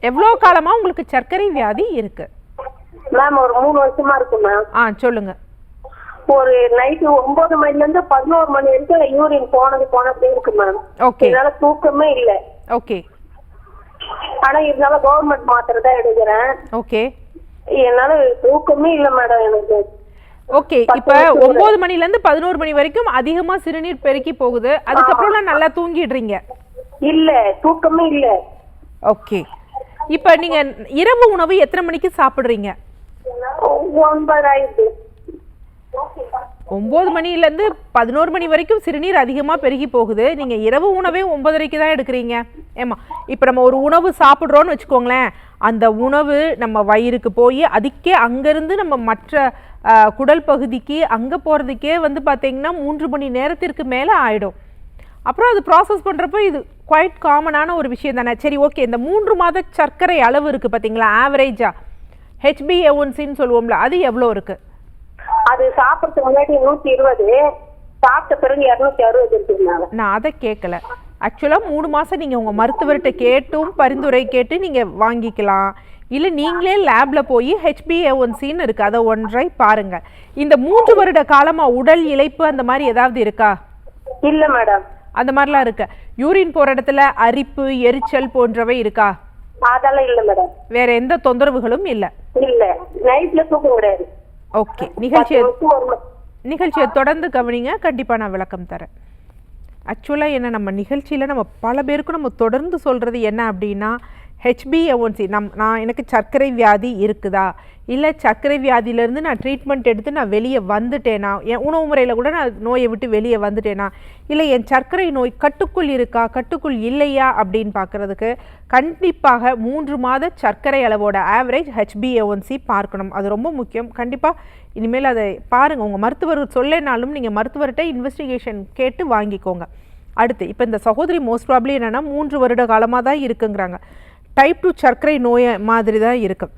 எவ்வளோ காலமா உங்களுக்கு சர்க்கரை வியாதி இருக்கு? மேம் ஒரு 3 வருஷமா இருக்கு மேம். சொல்லுங்க. ஒரு நைட்டு 9 மணில இருந்து 11 மணி வரைக்கும் யூரின் போனதே இருக்கு மேம். ஓகே. என்னால தூக்கமே இல்ல. ஓகே. ஆனா இருந்தாலும் கவர்மெண்ட் மாத்திரை தான் எடுக்கிறேன். ஓகே. என்னால தூக்கமே இல்ல மேடம் எனக்கு. ஓகே, இப்ப 9 மணில இருந்து 11 மணி வரைக்கும் அதிகமா சிறுநீர் பெருக்கி போகுது, அதுக்கப்புறம் நல்லா தூங்கிடுறீங்க? இல்ல, தூக்கமே இல்ல. ஓகே. இப்ப நீங்க இரவு உணவு எத்தனை மணிக்கு சாப்பிடுறீங்க? 9 மணில இருந்து 11 மணி வரைக்கும் சிறுநீர் அதிகமா பெருகி போகுது, நீங்க இரவு உணவே 9:30க்கு தான் எடுக்கிறீங்க. ஏமா, இப்ப நம்ம ஒரு உணவு சாப்பிடுறோம்னு வச்சுக்கோங்களேன், அந்த உணவு நம்ம வயிறுக்கு போய் அதுக்கே அங்கிருந்து நம்ம மற்ற குடல் பகுதிக்கு அங்கே போகிறதுக்கே வந்து பார்த்தீங்கன்னா 3 மணி நேரத்திற்கு மேலே ஆகிடும். அப்புறம் அது ப்ராசஸ் பண்ணுறப்போ இது குவைட் காமனான ஒரு விஷயம் தானே. சரி, ஓகே. இந்த 3 மாத சர்க்கரை அளவு இருக்குது பார்த்தீங்களா, ஆவரேஜாக HbA1cன்னு சொல்லுவோம்ல, அது எவ்வளோ இருக்குது? அது சாப்பிட்றதுக்கு முன்னாடி 120, சாப்பிட்ட பிறகு 260 இருக்குங்க. நான் அதை கேட்கல. ஆக்சுவலாக 3 மாதம் நீங்கள் உங்கள் மருத்துவர்கிட்ட கேட்டும் பரிந்துரை கேட்டு நீங்கள் வாங்கிக்கலாம். இல்லை நீங்களே லேபில் போய் HbA1cன்னு இருக்குது, அதை ஒன்றை பாருங்கள். இந்த 3 வருட காலமாக உடல் இளைப்பு அந்த மாதிரி ஏதாவது இருக்கா? இல்ல மேடம். அந்த மாதிரிலாம் இருக்கு. யூரின் போகிற இடத்துல அரிப்பு எரிச்சல் போன்றவை இருக்கா? அதெல்லாம் இல்ல மேடம். வேற எந்த தொந்தரவுகளும் இல்லை? இல்ல, நைட்ல தூக்கம் கிடையாது. ஓகே, நிகழ்ச்சியை தொடர்ந்து கவனிங்க, கண்டிப்பாக நான் விளக்கம் தரேன். ஆக்சுவலாக என்ன, நம்ம நிகழ்ச்சியில் நம்ம பல பேருக்கும் நம்ம தொடர்ந்து சொல்கிறது என்ன அப்படின்னா, HbA1c நான் எனக்கு சர்க்கரை வியாதி இருக்குதா, இல்லை சர்க்கரை வியாதியிலேருந்து நான் ட்ரீட்மெண்ட் எடுத்து நான் வெளியே வந்துட்டேனா, என் உணவு முறையில் கூட நான் நோயை விட்டு வெளியே வந்துட்டேனா, இல்லை என் சர்க்கரை நோய் கட்டுக்குள் இருக்கா கட்டுக்குள் இல்லையா அப்படின்னு பார்க்குறதுக்கு கண்டிப்பாக 3 மாத சர்க்கரை அளவோட ஆவரேஜ் HbA1c பார்க்கணும். அது ரொம்ப முக்கியம். கண்டிப்பாக இனிமேல் அதை பாருங்கள். உங்கள் மருத்துவர் சொல்லனாலும் நீங்கள் மருத்துவர்கிட்ட இன்வெஸ்டிகேஷன் கேட்டு வாங்கிக்கோங்க. அடுத்து இப்போ இந்த சகோதரி மோஸ்ட் ப்ராப்ளி என்னென்னா 3 வருட காலமாக தான் இருக்குங்கிறாங்க. டைப் 2 சர்க்கரை நோய் மாதிரி தான் இருக்குது.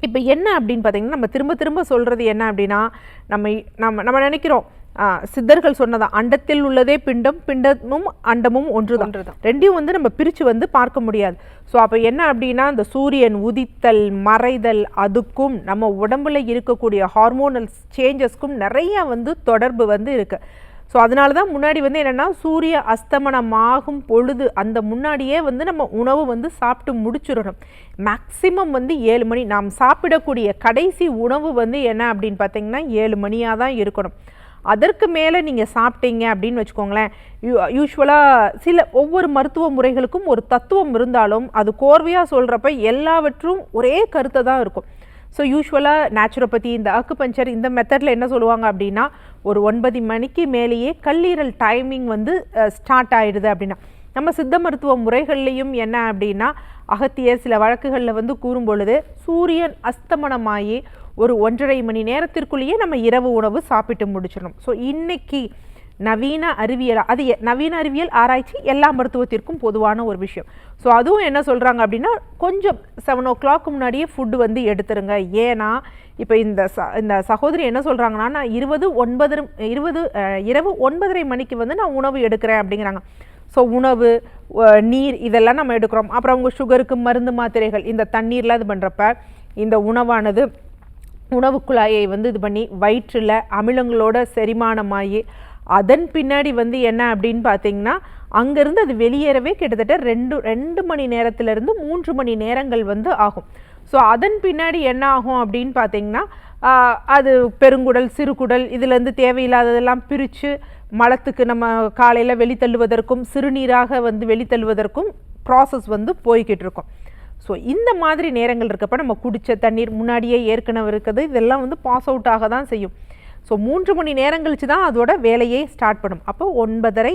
இப்போ என்ன அப்படின்னு பார்த்தீங்கன்னா, நம்ம திரும்ப திரும்ப சொல்கிறது என்ன அப்படின்னா, நம்ம நினைக்கிறோம் சித்தர்கள் சொன்னதான், அண்டத்தில் உள்ளதே பிண்டம், பிண்டமும் அண்டமும் ஒன்றுதான். ரெண்டையும் நம்ம பிரித்து பார்க்க முடியாது. ஸோ அப்போ என்ன அப்படின்னா, இந்த சூரியன் உதித்தல் மறைதல் அதுக்கும் நம்ம உடம்புல இருக்கக்கூடிய ஹார்மோனல் சேஞ்சஸ்க்கும் நிறைய தொடர்பு இருக்குது. ஸோ அதனால தான் முன்னாடி என்னென்னா, சூரிய அஸ்தமனமாகும் பொழுது அந்த முன்னாடியே நம்ம உணவு சாப்பிட்டு முடிச்சிடணும். மேக்சிமம் 7 மணி நாம் சாப்பிடக்கூடிய கடைசி உணவு என்ன அப்படின்னு பார்த்தீங்கன்னா 7 மணியாக தான் இருக்கணும். அதற்கு மேலே நீங்கள் சாப்பிட்டீங்க அப்படின்னு வச்சுக்கோங்களேன், யூஸ்வலாக ஒவ்வொரு மருத்துவ முறைகளுக்கும் ஒரு தத்துவம் இருந்தாலும் அது கோர்வையாக சொல்கிறப்ப எல்லாவற்றும் ஒரே கருத்தை தான் இருக்கும். ஸோ யூஸ்வலாக நேச்சுரோபதி, இந்த அக்குபஞ்சர், இந்த மெத்தடில் என்ன சொல்லுவாங்க அப்படின்னா, ஒரு 9 மணிக்கு மேலேயே கல்லீரல் டைமிங் ஸ்டார்ட் ஆகிடுது அப்படின்னா. நம்ம சித்த மருத்துவ முறைகள்லையும் என்ன அப்படின்னா, அகத்தியர் சில வழக்குகளில் கூறும் பொழுது சூரியன் அஸ்தமனமாகி ஒரு 1.5 மணி நேரத்திற்குள்ளேயே நம்ம இரவு உணவு சாப்பிட்டு முடிச்சிடணும். ஸோ இன்னைக்கு நவீன அறிவியல் ஆராய்ச்சி எல்லா மருத்துவத்திற்கும் பொதுவான ஒரு விஷயம். ஸோ அதுவும் என்ன சொல்கிறாங்க அப்படின்னா, கொஞ்சம் 7 o'clock முன்னாடியே ஃபுட்டு எடுத்துருங்க. ஏன்னா இப்போ இந்த சகோதரி என்ன சொல்கிறாங்கன்னா, நான் இரவு 9:30 மணிக்கு நான் உணவு எடுக்கிறேன் அப்படிங்கிறாங்க. ஸோ உணவு, நீர் இதெல்லாம் நம்ம எடுக்கிறோம். அப்புறம் அவங்க சுகருக்கு மருந்து மாத்திரைகள், இந்த தண்ணீர்லாம் இது பண்ணுறப்ப இந்த உணவானது உணவு குழாயை இது பண்ணி வயிற்றில் அமிலங்களோட செரிமானமாகி அதன் பின்னாடி என்ன அப்படின்னு பார்த்தீங்கன்னா, அங்கேருந்து அது வெளியேறவே கிட்டத்தட்ட 2 மணி நேரத்திலிருந்து 3 மணி நேரங்கள் ஆகும். ஸோ அதன் பின்னாடி என்ன ஆகும் அப்படின்னு பார்த்தீங்கன்னா, அது பெருங்குடல் சிறுகுடல் இதுலேருந்து தேவையில்லாததெல்லாம் பிரித்து மலத்துக்கு நம்ம காலையில் வெளித்தள்ளுவதற்கும் சிறுநீராக வெளித்தள்ளுவதற்கும் ப்ராசஸ் போய்கிட்டு இருக்கும். ஸோ இந்த மாதிரி நேரங்கள் இருக்கப்போ நம்ம குடித்த தண்ணீர் முன்னாடியே ஏற்கனவே இருக்குது, இதெல்லாம் பாஸ் அவுட் ஆக தான் செய்யும். ஸோ 3 மணி நேரம் கழிச்சு தான் அதோட வேலையே ஸ்டார்ட் பண்ணும். அப்போ 9:30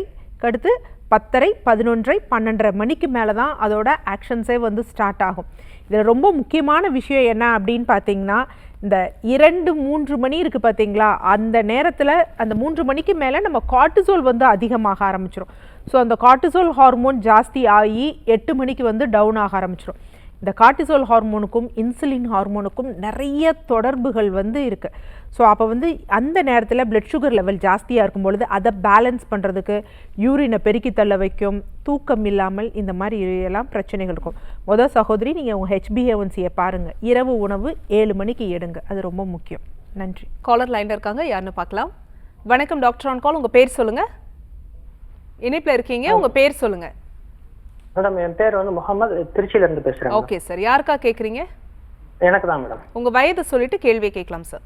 அடுத்து 10:30 11:30 12:30 மணிக்கு மேலே தான் அதோட ஆக்ஷன்ஸே ஸ்டார்ட் ஆகும். இதில் ரொம்ப முக்கியமான விஷயம் என்ன அப்படின்னு பார்த்தீங்கன்னா, இந்த 2-3 மணி இருக்குது பார்த்தீங்களா, அந்த நேரத்தில் அந்த 3 மணிக்கு மேலே நம்ம கார்டிசோல் அதிகமாக ஆரம்பிச்சிடும். ஸோ அந்த கார்டிசோல் ஹார்மோன் ஜாஸ்தி ஆகி 8 மணிக்கு டவுன் ஆக ஆரம்பிச்சிடும். இந்த கார்டிசோல் ஹார்மோனுக்கும் இன்சுலின் ஹார்மோனுக்கும் நிறைய தொடர்புகள் இருக்குது. ஸோ அப்போ அந்த நேரத்தில் பிளட் சுகர் லெவல் ஜாஸ்தியாக இருக்கும் பொழுது அதை பேலன்ஸ் பண்ணுறதுக்கு யூரினை பெருக்கி தள்ள வைக்கும், தூக்கம் இல்லாமல் இந்த மாதிரி எல்லாம் பிரச்சனைகள் இருக்கும். முதல் சகோதரி, நீங்கள் உங்கள் HbA1c பாருங்கள், இரவு உணவு 7 மணிக்கு எடுங்க, அது ரொம்ப முக்கியம். நன்றி. காலர் லைனில் இருக்காங்க, யாருன்னு பார்க்கலாம். வணக்கம் டாக்டர் ஆன் கால், உங்கள் பேர் சொல்லுங்கள். இணைப்பில் இருக்கீங்க, உங்கள் பேர் சொல்லுங்கள். மேடம், என் பேர் முகமது, திருச்சியில இருந்து பேசுறேன். ஓகே சார், யாருக்கா கேக்குறீங்க? எனக்கு தான் மேடம். உங்க வயது சொல்லிட்டு கேள்வி கேட்கலாம் சார்.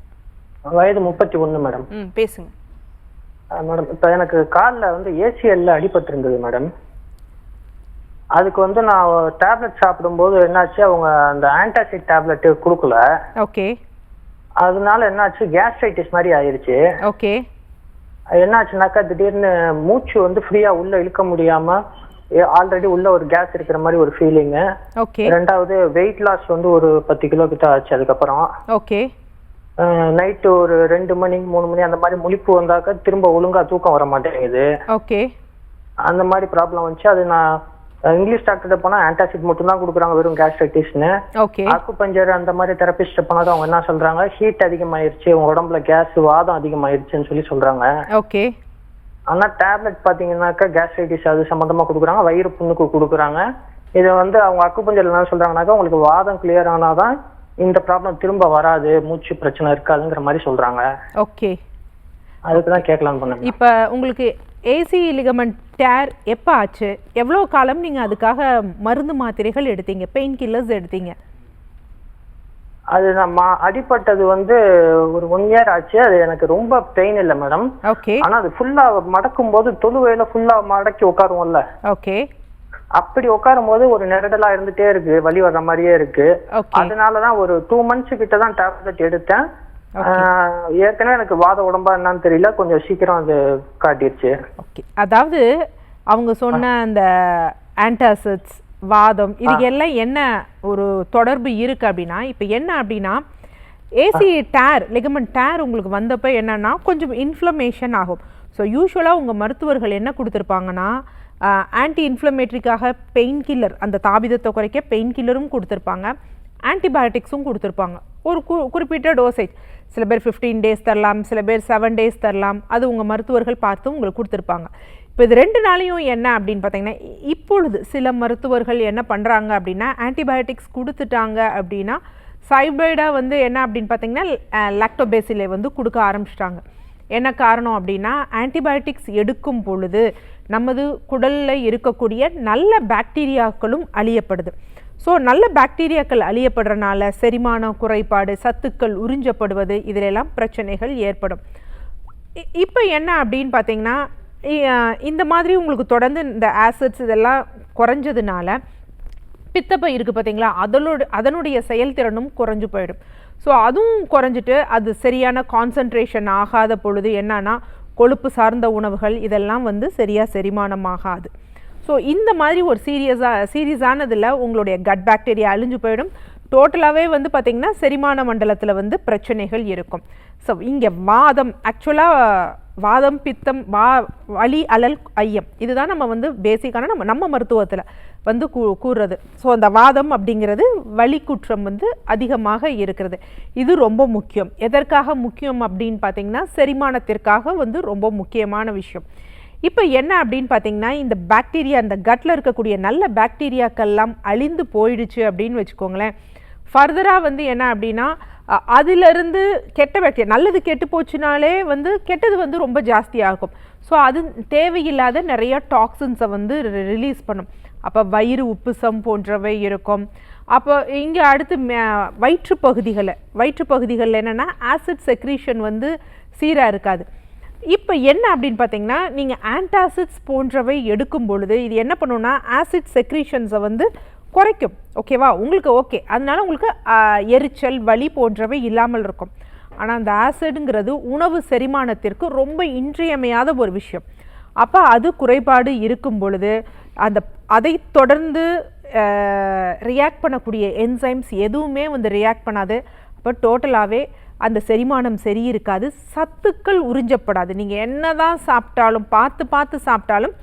வயது 31 மேடம். பேசுங்க மேடம். இப்போ எனக்கு காலில் ACL அடிபட்டு இருந்தது மேடம். அதுக்கு நான் டேப்லெட் சாப்பிடும்போது என்னாச்சு, அவங்க அந்த ஆன்டாசிட் டேப்லெட் கொடுக்கல. ஓகே. அதனால என்னாச்சு, கேஸ்ட்ரைட்டிஸ் மாதிரி ஆயிருச்சு. ஓகே. என்னாச்சுனாக்கா திடீர்னு மூச்சு ஃப்ரீயா உள்ள இழுக்க முடியாம, ஆல்ரெடி உள்ள ஒரு கேஸ் இருக்கிற மாதிரி ஒரு ஃபீலிங். ரெண்டாவது வெயிட் லாஸ் ஒரு 10 கிலோ கிட்ட ஆச்சு. அதுக்கப்புறம் ஓகே, நைட்டு ஒரு 2 மணி 3 மணி அந்த மாதிரி முழிப்பு வந்தாக்க திரும்ப ஒழுங்கா தூக்கம் வர மாட்டேங்குது. ஓகே. அந்த மாதிரி ப்ராப்ளம் வந்துச்சு. அது நான் இங்கிலீஷ் டாக்டர் போனா ஆன்டாசிட் மட்டும் தான் கொடுக்குறாங்க, வெறும் கேஸ்ட்ரைட்டிஸ்னு. அக்குபஞ்சர் அந்த மாதிரி தெரபிஸ்ட் போனாதான் அவங்க என்ன சொல்றாங்க, ஹீட் அதிகமாயிருச்சு, உங்க உடம்புல கேஸ் வாதம் அதிகமாயிருச்சுன்னு சொல்றாங்க. ஓகே. ஆனா டேப்லெட் பாத்தீங்கன்னாக்கா கேஸ்ட்ரைட்டிஸ் அது சம்பந்தமா கொடுக்குறாங்க, வயிறு புண்ணுக்கு கொடுக்குறாங்க. இதை வந்து அவங்க அக்குபஞ்சர்ல என்ன சொல்றாங்கன்னாக்கா உங்களுக்கு வாதம் கிளியர் ஆனாதான் இந்த ப்ராப்ளம் திரும்ப வராது, மூச்சு பிரச்சனை இருக்காதுங்கிற மாதிரி சொல்றாங்க. ஓகே, அதுக்கு தான் கேட்கலான்னு பண்ணேன். இப்போ உங்களுக்கு ஏசி லிகமெண்ட் டேர் எப்போ ஆச்சு, எவ்வளோ காலம் நீங்கள் அதுக்காக மருந்து மாத்திரைகள் எடுத்தீங்க, பெயின் கில்லர்ஸ் எடுத்தீங்க? அது நான் அடிப்பட்டது வந்து ஒரு 1 இயர் ஆச்சு. அது எனக்கு ரொம்ப பெயின் இல்லை மேடம். ஓகே. ஆனா அது ஃபுல்லா மடக்கும் போது தொழுவையில ஃபுல்லா மடக்கி உட்காருவோம்ல, ஓகே, அப்படி உட்காரும் போது ஒரு நெருடலா இருந்துட்டே இருக்கு, வலி வர்ற மாதிரியே இருக்கு. அதனாலதான் ஒரு 2 months கிட்ட தான் டேப்லெட் எடுத்தேன். ஏற்கனவே எனக்கு வாத உடம்பா என்னன்னு தெரியல, கொஞ்சம் சீக்கிரம் அது காட்டிடுச்சு. ஓகே, அதாவது அவங்க சொன்ன அந்த ஆன்டாசிட்ஸ், வாதம், இது எல்லாம் என்ன ஒரு தொடர்பு இருக்கு அப்படின்னா, இப்போ என்ன அப்படின்னா ஏசி டேர், லிகமெண்ட் டேர் உங்களுக்கு வந்தப்போ என்னன்னா கொஞ்சம் இன்ஃப்ளமேஷன் ஆகும். ஸோ யூஸ்வலாக உங்கள் மருத்துவர்கள் என்ன கொடுத்துருப்பாங்கன்னா, ஆன்டி இன்ஃப்ளமேட்ரிக்காக பெயின் கில்லர், அந்த தாபிதத்தை குறைக்க பெயின் கில்லரும் கொடுத்துருப்பாங்க, ஆன்டிபயோட்டிக்ஸும் கொடுத்துருப்பாங்க. ஒரு குறிப்பிட்ட டோசேஜ், சில பேர் 15 days தரலாம், சில பேர் 7 days தரலாம். அது உங்கள் மருத்துவர்கள் பார்த்து உங்களுக்கு கொடுத்துருப்பாங்க. இப்போ இது 2 நாளையும் என்ன அப்படின்னு பார்த்தீங்கன்னா, இப்பொழுது சில மருத்துவர்கள் என்ன பண்ணுறாங்க அப்படின்னா, ஆன்டிபயோட்டிக்ஸ் கொடுத்துட்டாங்க அப்படின்னா சைபைடாக வந்து என்ன அப்படின்னு பார்த்தீங்கன்னா லாக்டோபேசிலே வந்து கொடுக்க ஆரம்பிச்சிட்டாங்க. என்ன காரணம் அப்படின்னா, ஆன்டிபயோட்டிக்ஸ் எடுக்கும் பொழுது நமது குடலில் இருக்கக்கூடிய நல்ல பாக்டீரியாக்களும் அழியப்படுது. ஸோ நல்ல பாக்டீரியாக்கள் அழியப்படுறதுனால செரிமான குறைபாடு, சத்துக்கள் உறிஞ்சப்படுவது, இதிலெல்லாம் பிரச்சனைகள் ஏற்படும். இப்போ என்ன அப்படின்னு பார்த்தீங்கன்னா, இந்த மாதிரி உங்களுக்கு தொடர்ந்து இந்த ஆசிட்ஸ் இதெல்லாம் குறைஞ்சதுனால பித்தப்பை இருக்குது பார்த்தீங்களா, அதனுடைய செயல்திறனும் குறைஞ்சு போயிடும். ஸோ அதுவும் குறைஞ்சிட்டு அது சரியான கான்சன்ட்ரேஷன் ஆகாத பொழுது என்னன்னா கொழுப்பு சார்ந்த உணவுகள் இதெல்லாம் வந்து சரியாக செரிமானமாகாது. ஸோ இந்த மாதிரி ஒரு சீரியஸானதில் உங்களுடைய கட் பாக்டீரியா அழிஞ்சு போயிடும். டோட்டலாகவே வந்து பார்த்திங்கன்னா செரிமான மண்டலத்தில் வந்து பிரச்சனைகள் இருக்கும். ஸோ இங்கே வாதம், ஆக்சுவலாக வாதம், பித்தம், வலி, அழல், ஐயம், இதுதான் நம்ம வந்து பேசிக்கான நம்ம மருத்துவத்தில் வந்து கூறுறது. ஸோ அந்த வாதம் அப்படிங்கிறது வலி குற்றம் வந்து அதிகமாக இருக்கிறது. இது ரொம்ப முக்கியம். எதற்காக முக்கியம் அப்படின்னு பார்த்தீங்கன்னா, செரிமானத்திற்காக வந்து ரொம்ப முக்கியமான விஷயம். இப்போ என்ன அப்படின்னு பார்த்தீங்கன்னா, இந்த பாக்டீரியா, இந்த கட்டில் இருக்கக்கூடிய நல்ல பாக்டீரியாக்கெல்லாம் அழிந்து போயிடுச்சு அப்படின்னு வச்சுக்கோங்களேன். ஃபர்தராக வந்து என்ன அப்படின்னா, அதிலிருந்து கெட்ட பாக்டீரியா, நல்லது கெட்டு போச்சுனாலே வந்து கெட்டது வந்து ரொம்ப ஜாஸ்தியாகும். ஸோ அது தேவையில்லாத நிறைய டாக்ஸின்ஸை வந்து ரிலீஸ் பண்ணும். அப்போ வயிறு உப்புசம் போன்றவை இருக்கும். அப்போ இங்கே அடுத்து வயிற்றுப்பகுதிகளில் என்னென்னா ஆசிட் செக்ரீஷன் வந்து சீராக இருக்காது. இப்போ என்ன அப்படின்னு பார்த்தீங்கன்னா, நீங்கள் ஆன்டாசிட்ஸ் போன்றவை எடுக்கும் பொழுது இது என்ன பண்ணுன்னா ஆசிட் செக்ரீஷன்ஸை வந்து குறைக்கும். ஓகேவா, உங்களுக்கு ஓகே, அதனால உங்களுக்கு எரிச்சல், வலி போன்றவை இல்லாமல் இருக்கும். ஆனால் அந்த ஆசிடுங்கிறது உணவு செரிமானத்திற்கு ரொம்ப இன்றியமையாத ஒரு விஷயம். அப்போ அது குறைபாடு இருக்கும் பொழுது அதை தொடர்ந்து ரியாக்ட் பண்ணக்கூடிய என்சைம்ஸ் எதுவுமே வந்து ரியாக்ட் பண்ணாது. அப்போ டோட்டலாகவே அந்த செரிமானம் சரி இருக்காது, சத்துக்கள் உறிஞ்சப்படாது. நீங்கள் என்ன தான் சாப்பிட்டாலும், பார்த்து சாப்பிட்டாலும்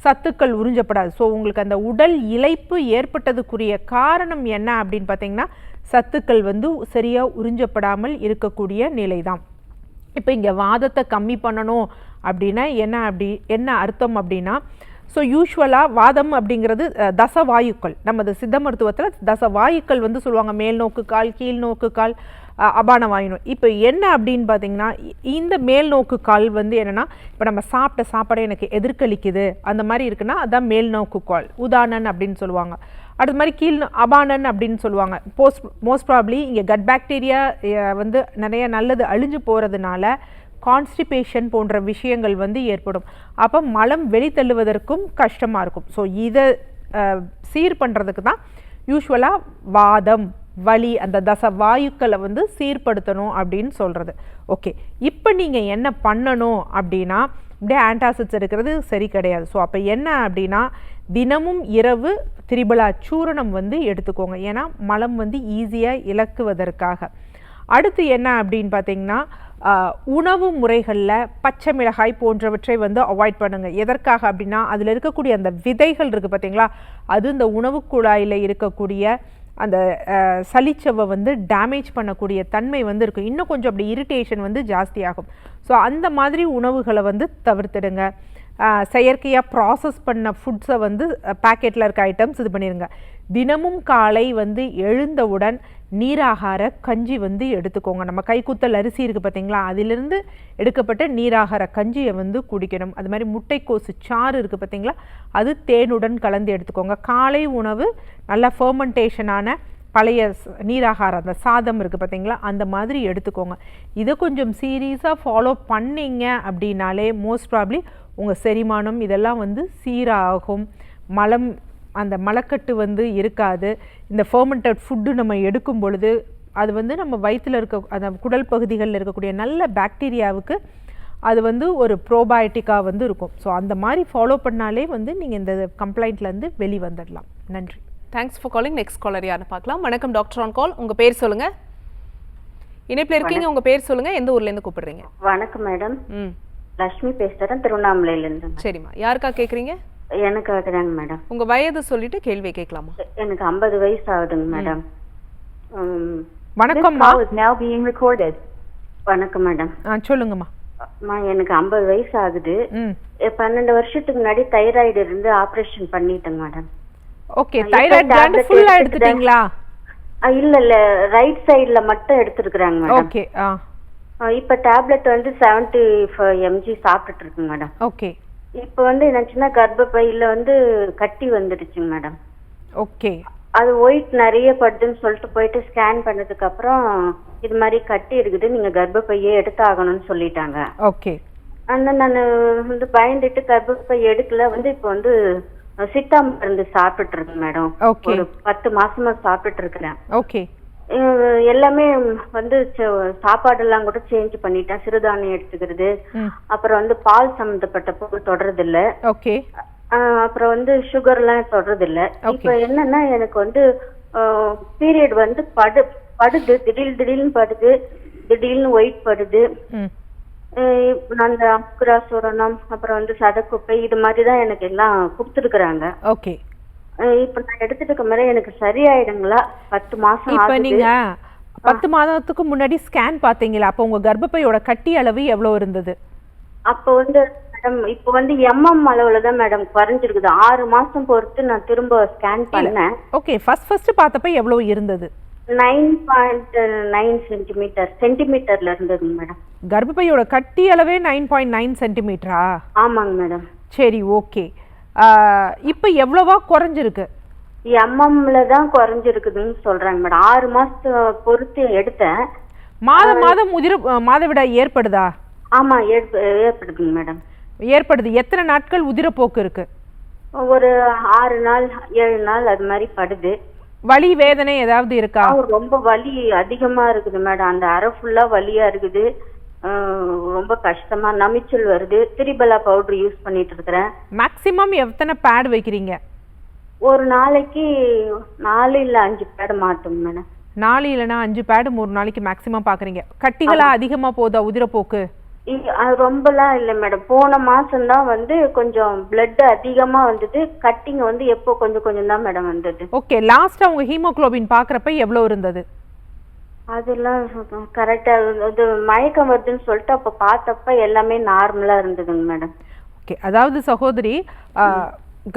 சத்துக்கள் உறிஞ்சப்படாது. ஸோ உங்களுக்கு அந்த உடல் இளைப்பு ஏற்பட்டதுக்குரிய காரணம் என்ன அப்படின்னு பார்த்தீங்கன்னா, சத்துக்கள் வந்து சரியாக உறிஞ்சப்படாமல் இருக்கக்கூடிய நிலை தான். இப்போ இங்கே வாதத்தை கம்மி பண்ணணும் அப்படின்னா என்ன அர்த்தம் அப்படின்னா, ஸோ யூஸ்வலாக வாதம் அப்படிங்கிறது தசவாயுக்கள், நமது சித்த மருத்துவத்தில் தசவாயுக்கள் வந்து சொல்லுவாங்க, மேல் நோக்கு கால், கீழ் நோக்கு கால், அபான வாயு. இப்போ என்ன அப்படின்னு பார்த்தீங்கன்னா, இந்த மேல் நோக்கு கால் வந்து என்னென்னா, இப்போ நம்ம சாப்பிட்ட சாப்பாடு எனக்கு எதிர்கலிக்குது அந்த மாதிரி இருக்குன்னா அதுதான் மேல் நோக்கு கால், உதானன் அப்படின்னு சொல்லுவாங்க. அடுத்த மாதிரி கீழ் அபானன் அப்படின்னு சொல்லுவாங்க. மோஸ்ட் ப்ராப்ளி இங்கே கட் பாக்டீரியா வந்து நிறைய நல்லது அழிஞ்சு போகிறதுனால கான்ஸ்டிபேஷன் போன்ற விஷயங்கள் வந்து ஏற்படும். அப்போ மலம் வெளித்தள்ளுவதற்கும் கஷ்டமாக இருக்கும். ஸோ இதை சீர் பண்ணுறதுக்கு தான் யூஸ்வலாக வாதம், வலி, அந்த தசவாயுக்களை வந்து சீர்படுத்தணும் அப்படின்னு சொல்கிறது. ஓகே, இப்போ நீங்கள் என்ன பண்ணணும் அப்படின்னா, இப்படியே ஆன்டாசிட்ஸ் எடுக்கிறது சரி கிடையாது. ஸோ அப்போ என்ன அப்படின்னா, தினமும் இரவு திரிபலா சூரணம் வந்து எடுத்துக்கோங்க. ஏன்னா மலம் வந்து ஈஸியாக இலக்குவதற்காக. அடுத்து என்ன அப்படின்னு பார்த்தீங்கன்னா, உணவு முறைகளில் பச்சை மிளகாய் போன்றவற்றை வந்து அவாய்ட் பண்ணுங்கள். எதற்காக அப்படின்னா, அதில் இருக்கக்கூடிய அந்த விதைகள் இருக்குது பார்த்தீங்களா, அது இந்த உணவு குழாயில் இருக்கக்கூடிய அந்த சளிச்சவை வந்து டேமேஜ் பண்ணக்கூடிய தன்மை வந்து இருக்கும். இன்னும் கொஞ்சம் அப்படி இரிட்டேஷன் வந்து ஜாஸ்தியாகும். ஸோ அந்த மாதிரி உணவுகளை வந்து தவிர்த்துடுங்க. செயற்கையாக ப்ராசஸ் பண்ண ஃபுட்ஸை வந்து பேக்கெட்டில் இருக்க ஐட்டம்ஸ் இது பண்ணிடுங்க. தினமும் காலை வந்து எழுந்தவுடன் நீராகார கஞ்சி வந்து எடுத்துக்கோங்க. நம்ம கைக்குத்தல் அரிசி இருக்குது பார்த்தீங்களா, அதிலிருந்து எடுக்கப்பட்ட நீராகார கஞ்சியை வந்து குடிக்கணும். அது மாதிரி முட்டைக்கோசு சாறு இருக்குது பார்த்தீங்களா, அது தேனுடன் கலந்து எடுத்துக்கோங்க. காலை உணவு நல்லா ஃபர்மெண்டேஷனான பழைய நீராகாரம், அந்த சாதம் இருக்குது பார்த்தீங்களா, அந்த மாதிரி எடுத்துக்கோங்க. இதை கொஞ்சம் சீரியஸாக ஃபாலோ பண்ணிங்க அப்படின்னாலே மோஸ்ட் ப்ராப்ளி உங்கள் செரிமானம் இதெல்லாம் வந்து சீராகும். மலம் அந்த மலக்கட்டு வந்து இருக்காது. இந்த ஃபர்மெண்டட் ஃபுட்டு நம்ம எடுக்கும் பொழுது அது வந்து நம்ம வயிற்றில் இருக்க அந்த குடல் பகுதிகளில் இருக்கக்கூடிய நல்ல பாக்டீரியாவுக்கு அது வந்து ஒரு ப்ரோபயோட்டிக்காக வந்து இருக்கும். ஸோ அந்த மாதிரி ஃபாலோ பண்ணாலே வந்து நீங்கள் இந்த கம்ப்ளைண்ட்லேருந்து வெளி வந்துடலாம். நன்றி. Thanks for calling. Next caller யாருன்னு பார்க்கலாம். வணக்கம் டாக்டர் ஆன் கால். உங்கள் பேர் சொல்லுங்கள். இணைப்பில் இருக்கீங்க, உங்கள் பேர் சொல்லுங்கள், எந்த ஊர்லேருந்து கூப்பிடுறீங்க? வணக்கம் மேடம். லட்சுமி பேசுகிறேன், திருவண்ணாமலையிலேருந்து. சரிம்மா, யாருக்கா கேட்குறீங்க? எனக்கு ஆகுதாங்க மேடம். உங்கள் வயது சொல்லிட்டு கேள்வி கேட்கலாமா? எனக்கு 50 வயசு ஆகுதுங்க மேடம். வணக்கம்மா. வணக்கம் மேடம். சொல்லுங்கம்மா. எனக்கு 50 வயசு ஆகுது. 12 வருஷத்துக்கு முன்னாடி தைராய்டு இருந்து ஆபரேஷன் பண்ணிட்டேங்க மேடம். ஓகே, தைராய்டு கிளாண்ட் ஃபுல்லா எடுத்துட்டீங்களா? இல்ல ரைட் சைடுல மட்டும் எடுத்துக்கறாங்க மேடம். ஓகே. இப்ப டேப்லெட் வந்து 75 mg சாப்பிட்டுட்டு இருக்கேன் மேடம். ஓகே. இப்ப வந்து என்னாச்சுன்னா கர்ப்பப்பையில வந்து கட்டி வந்துடுச்சுங்க மேடம். ஓகே. அது ஒயிட் நிறைய படுதுன்னு சொல்லிட்டு போயிட்டு ஸ்கேன் பண்ணதுக்கு அப்புறம் இது மாதிரி கட்டி இருக்குது, நீங்க கர்ப்பப்பையே எடுத்தாகணும்னு சொல்லிட்டாங்க. ஓகே. ஆனா நான் வந்து பயந்துட்டு கர்ப்பப்பை எடுக்கல. வந்து இப்ப வந்து சித்தா மருந்து சாப்பிட்டுட்டு இருக்கேன் மேடம். ஒரு 10 மாசமா சாப்பிட்டுட்டு இருக்கிறேன். ஓகே. எல்லாமே வந்து சாப்பாடெல்லாம் கூட சேஞ்ச் பண்ணிட்டேன். சிறுதானியம் எடுத்துக்கிறது, அப்புறம் வந்து பால் சம்பந்தப்பட்ட பொருள் தொடறது இல்ல. ஓகே. அப்புறம் வந்து சுகர் எல்லாம் தொடறது இல்ல. இப்ப என்னன்னா எனக்கு வந்து பீரியட் வந்து படுது, திடீர்னு படுது, திடீர்னு ஒயிட் படுது. அந்த அமுக்குராசுரணம், அப்புறம் வந்து சதக்குப்பை, இது மாதிரிதான் எனக்கு எல்லாம் கொடுத்துருக்குறாங்க. ஓகே. இப்ப நான் எடுத்துட்டு இருக்க மாதிரி எனக்கு சரியாயிடுங்களா? 10 மாசம். இப்ப நீங்க 10 மாதத்துக்கு முன்னாடி ஸ்கேன் பாத்தீங்களா? அப்ப உங்க கர்ப்பப்பையோட கட்டி அளவு எவ்வளவு இருந்தது? அப்ப வந்து மேடம் இப்ப வந்து அளவுலதான் மேடம் குறைஞ்சிருக்குது. 6 மாசம் பொறுத்து நான் திரும்ப ஸ்கேன் பண்ணேன். ஓகே. ஃபர்ஸ்ட் பார்த்தப்ப எவ்வளவு இருந்தது? 9.9 சென்டிமீட்டர்ல இருந்தது மேடம். கர்ப்பப்பையோட கட்டி அளவே 9.9 சென்டிமீட்டரா? ஆமாங்க மேடம். சரி, ஓகே. இப்ப எவ்வளவா குறைஞ்சிருக்கு? எம்எம்ல தான் குறைஞ்சிருக்குதுன்னு சொல்றாங்க மேடம். 6 மாசத்து பொறுத்து எடுத்தேன். மாதம் மாதவிடாய் ஏற்படுதா? ஆமா, ஏற்படுதுங்க மேடம். ஏற்படுது. எத்தனை நாட்கள் உதிரப்போக்கு இருக்கு? ஒரு 6 நாள் 7 நாள் அது மாதிரி படுது. வலி வேதனை ஏதாவது இருக்கா? ரொம்ப வலி அதிகமா இருக்குது மேடம். அந்த அரை ஃபுல்லா வலியா இருக்குது. ரொம்ப கஷ்டமா நமிச்சல் வருது. திரிபலா பவுடர் யூஸ் பண்ணிட்டு இருக்கிறேன். மேக்ஸிமம் எத்தனை பேட் வைக்கிறீங்க? ஒரு நாளைக்கு 4 இல்ல 5 பேட் மாட்டோம் மேடம். 4 இல்லைன்னா 5 பேடு ஒரு நாளைக்கு மேக்ஸிமம் பாக்குறீங்க. கட்டிகளா அதிகமா போதா உதிரப்போக்கு? ரொம்பலாம் இல்ல மேடம். போன மாசம் தான் வந்து கொஞ்சம் பிளட் அதிகமா வந்தது. கட்டிங் வந்து எப்போ கொஞ்சம் தான் மேடம் வந்தது. ஓகே. லாஸ்டா உங்க ஹீமோகுளோபின் பாக்குறப்ப எவ்வளவு இருந்தது? அதெல்லாம் கரெக்டா இது மயக்கம் வருதுன்னு சொல்லிட்டு அப்ப பார்த்தப்ப எல்லாமே நார்மலா இருந்ததுங்க மேடம். ஓகே. அதாவது சகோதரி,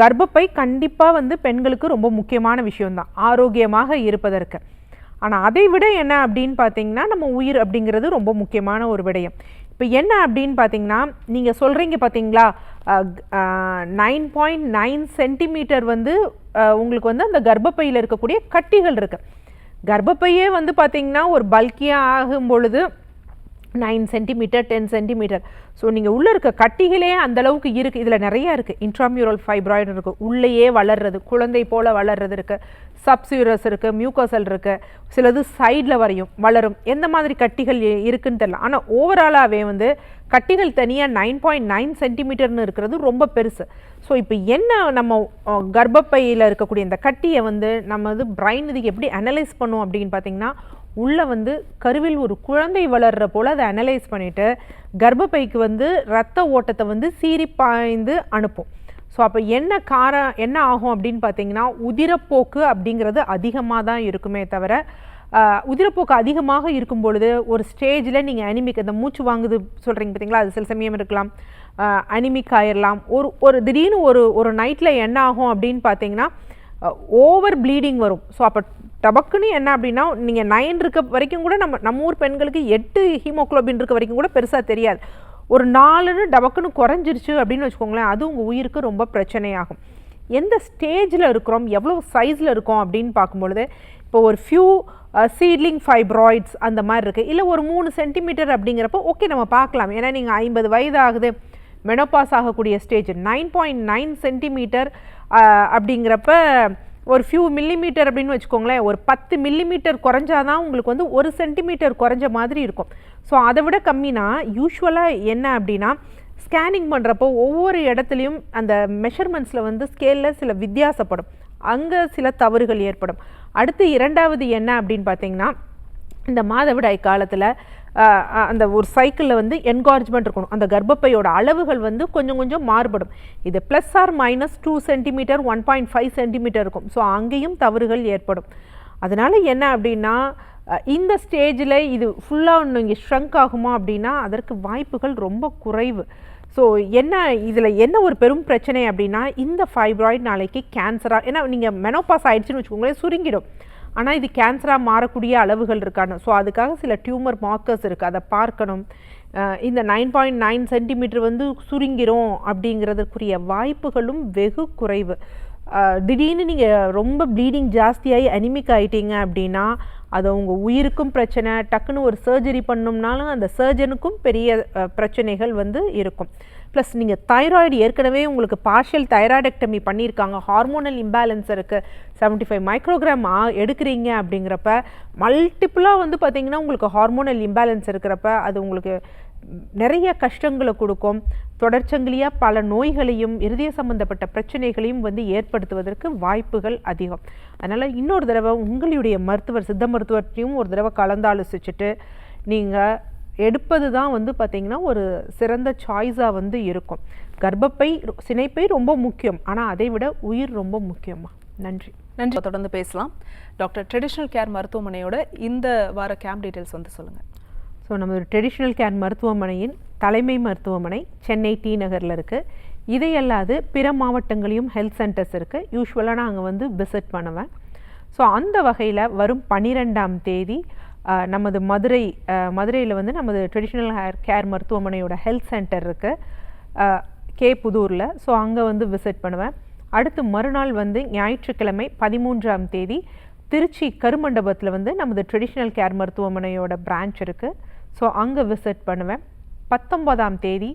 கர்ப்பப்பை கண்டிப்பா வந்து பெண்களுக்கு ரொம்ப முக்கியமான விஷயம்தான் ஆரோக்கியமாக இருப்பதற்கு. ஆனால் அதை விட என்ன அப்படின்னு பார்த்தீங்கன்னா நம்ம உயிர் அப்படிங்கிறது ரொம்ப முக்கியமான ஒரு விடயம். இப்போ என்ன அப்படின்னு பார்த்தீங்கன்னா நீங்கள் சொல்கிறீங்க பார்த்தீங்களா, 9.9 சென்டிமீட்டர் வந்து உங்களுக்கு வந்து அந்த கர்ப்பப்பையில் இருக்கக்கூடிய கட்டிகள் இருக்குது. கர்ப்பப்பையே வந்து பார்த்தீங்கன்னா ஒரு பல்கியாக ஆகும் பொழுது 9 சென்டிமீட்டர் 10 சென்டிமீட்டர். ஸோ நீங்கள் உள்ளே இருக்க கட்டிகளே அந்தளவுக்கு இருக்குது. இதில் நிறையா இருக்குது. இன்ட்ராமியூரல் ஃபைப்ராய்டு இருக்குது, உள்ளேயே வளர்றது, குழந்தை போல் வளர்றது இருக்குது, சப்சியூரஸ் இருக்குது, மியூக்கோசல் இருக்குது, சிலது சைடில் வளரும். எந்த மாதிரி கட்டிகள் இருக்குன்னு தெரியல. ஆனால் ஓவராலாகவே வந்து கட்டிகள் தனியாக 9.9 சென்டிமீட்டர்னு இருக்கிறது ரொம்ப பெருசு. ஸோ இப்போ என்ன நம்ம கர்ப்பப்பையில் இருக்கக்கூடிய இந்த கட்டியை வந்து நம்ம வந்து பிரைன் இதுக்கு எப்படி அனலைஸ் பண்ணுவோம் அப்படின்னு பார்த்தீங்கன்னா, உள்ளே வந்து கருவில் ஒரு குழந்தை வளர்கிற போல் அதை அனலைஸ் பண்ணிவிட்டு கர்ப்பப்பைக்கு வந்து ரத்த ஓட்டத்தை வந்து சீறி பாய்ந்து அனுப்பும். ஸோ அப்போ என்ன ஆகும் அப்படின்னு பார்த்தீங்கன்னா, உதிரப்போக்கு அப்படிங்கிறது அதிகமாக தான் இருக்குமே தவிர உதிரப்போக்கு அதிகமாக இருக்கும் பொழுது ஒரு ஸ்டேஜில் நீங்கள் அனிமிக் அந்த மூச்சு வாங்குது சொல்கிறீங்க பார்த்தீங்களா, அது சில சமயம் இருக்கலாம், அனிமிக் ஆயிடலாம். ஒரு திடீர்னு ஒரு நைட்டில் என்ன ஆகும் அப்படின்னு பார்த்தீங்கன்னா ஓவர் ப்ளீடிங் வரும். ஸோ அப்போ டபக்குன்னு என்ன அப்படின்னா நீங்கள் 9 இருக்க வரைக்கும் கூட நம்ம ஊர் பெண்களுக்கு 8 ஹீமோக்ளோபின் இருக்க வரைக்கும் கூட பெருசாக தெரியாது. ஒரு 4ன்னு டபக்குன்னு குறைஞ்சிருச்சு அப்படின்னு வச்சுக்கோங்களேன், அது உங்கள் உயிருக்கு ரொம்ப பிரச்சனையாகும். எந்த ஸ்டேஜில் இருக்கிறோம், எவ்வளோ சைஸில் இருக்கோம் அப்படின்னு பார்க்கும்பொழுது இப்போ ஒரு ஃபியூ சீட்லிங் ஃபைப்ராய்ட்ஸ் அந்த மாதிரி இருக்குது, இல்லை ஒரு 3 சென்டிமீட்டர் அப்படிங்கிறப்போ ஓகே நம்ம பார்க்கலாம். ஏன்னா நீங்கள் 50 வயது ஆகுது, மெனோபாஸ் ஆகக்கூடிய ஸ்டேஜ் 9.9 சென்டிமீட்டர் அப்படிங்கிறப்ப ஒரு ஃபியூ மில்லிமீட்டர் அப்படின்னு வச்சுக்கோங்களேன், ஒரு 10 மில்லிமீட்டர் குறைஞ்சாதான் உங்களுக்கு வந்து 1 சென்டிமீட்டர் குறைஞ்ச மாதிரி இருக்கும். ஸோ அதை விட கம்மினா யூஸ்வலாக என்ன அப்படின்னா ஸ்கேனிங் பண்ணுறப்போ ஒவ்வொரு இடத்துலையும் அந்த மெஷர்மெண்ட்ஸில் வந்து ஸ்கேலில் சில வித்தியாசப்படும், அங்கே சில தவறுகள் ஏற்படும். அடுத்து 2வது என்ன அப்படின்னு பார்த்தீங்கன்னா இந்த மாதவிடாய் காலத்தில் அந்த ஒரு சைக்கிளில் வந்து என்கார்ஜ்மெண்ட் இருக்கணும், அந்த கர்ப்பப்பையோட அளவுகள் வந்து கொஞ்சம் கொஞ்சம் மாறுபடும். இது +or-2 சென்டிமீட்டர் 1.5 சென்டிமீட்டர் இருக்கும். ஸோ அங்கேயும் தவறுகள் ஏற்படும். அதனால் என்ன அப்படின்னா இந்த ஸ்டேஜில் இது ஃபுல்லாக நீங்கள் ஷ்ரங்க் ஆகுமா அப்படின்னா அதற்கு வாய்ப்புகள் ரொம்ப குறைவு. ஸோ இதில் என்ன ஒரு பெரும் பிரச்சனை அப்படின்னா இந்த ஃபைப்ராய்டு நாளைக்கு கேன்சராக, ஏன்னா நீங்கள் மெனோபாஸ் ஆகிடுச்சின்னு வச்சுக்கோங்களேன் சுருங்கிடும், ஆனால் இது கேன்சராக மாறக்கூடிய அளவுகள் இருக்கான்னு. ஸோ அதுக்காக சில டியூமர் மார்க்கர்ஸ் இருக்குது, அதை பார்க்கணும். இந்த 9.9 சென்டிமீட்டர் வந்து சுருங்கிரும் அப்படிங்கிறதுக்குரிய வாய்ப்புகளும் வெகு குறைவு. திடீர்னு நீங்கள் ரொம்ப ப்ளீடிங் ஜாஸ்தியாகி அனிமிக் ஆகிட்டீங்க அப்படின்னா அது உங்கள் உயிருக்கும் பிரச்சனை, டக்குன்னு ஒரு சர்ஜரி பண்ணோம்னாலும் அந்த சர்ஜனுக்கும் பெரிய பிரச்சனைகள் வந்து இருக்கும். ப்ளஸ் நீங்கள் தைராய்டு ஏற்கனவே உங்களுக்கு பார்ஷியல் தைராய்டெக்டமி பண்ணியிருக்காங்க, ஹார்மோனல் இம்பேலன்ஸ் இருக்குது, 75 மைக்ரோகிராம் எடுக்கிறீங்க அப்படிங்கிறப்ப மல்டிப்புளாக வந்து பார்த்திங்கன்னா உங்களுக்கு ஹார்மோனல் இம்பேலன்ஸ் இருக்கிறப்ப அது உங்களுக்கு நிறைய கஷ்டங்களை கொடுக்கும். தொடர்ச்சங்கிலியாக பல நோய்களையும் இருதய சம்பந்தப்பட்ட பிரச்சனைகளையும் வந்து ஏற்படுத்துவதற்கு வாய்ப்புகள் அதிகம். அதனால் இன்னொரு தடவை உங்களுடைய மருத்துவர், சித்த மருத்துவத்தையும் ஒரு தடவை கலந்தாலோசிச்சுட்டு நீங்கள் எடுப்பது தான் வந்து பார்த்திங்கன்னா ஒரு சிறந்த சாய்ஸாக வந்து இருக்கும். கர்ப்பப்பை சினைப்பை ரொம்ப முக்கியம், ஆனால் அதை விட உயிர் ரொம்ப முக்கியமா. நன்றி. தொடர்ந்து பேசலாம். டாக்டர் ட்ரெடிஷ்னல் கேர் மருத்துவமனையோட இந்த வார கேம்ப் டீட்டெயில்ஸ் வந்து சொல்லுங்கள். ஸோ நம்ம ட்ரெடிஷ்னல் கேர் மருத்துவமனையின் தலைமை மருத்துவமனை சென்னை டி நகரில் இருக்குது. இதையல்லாது பிற மாவட்டங்களையும் ஹெல்த் சென்டர்ஸ் இருக்குது. யூஸ்வலாக நான் அங்கே வந்து விசிட் பண்ணுவேன். ஸோ அந்த வகையில் வரும் 12ஆம் தேதி நமது மதுரையில் வந்து நமது ட்ரெடிஷ்னல் கேர் மருத்துவமனையோட ஹெல்த் சென்டர் இருக்குது கே புதூரில். ஸோ அங்கே வந்து விசிட் பண்ணுவேன். அடுத்து மறுநாள் வந்து ஞாயிற்றுக்கிழமை 13ஆம் தேதி திருச்சி கருமண்டபத்தில் வந்து நமது ட்ரெடிஷ்னல் கேர் மருத்துவமனையோட பிரான்ச் இருக்குது. ஸோ அங்கே விசிட் பண்ணுவேன். 19ஆம் தேதி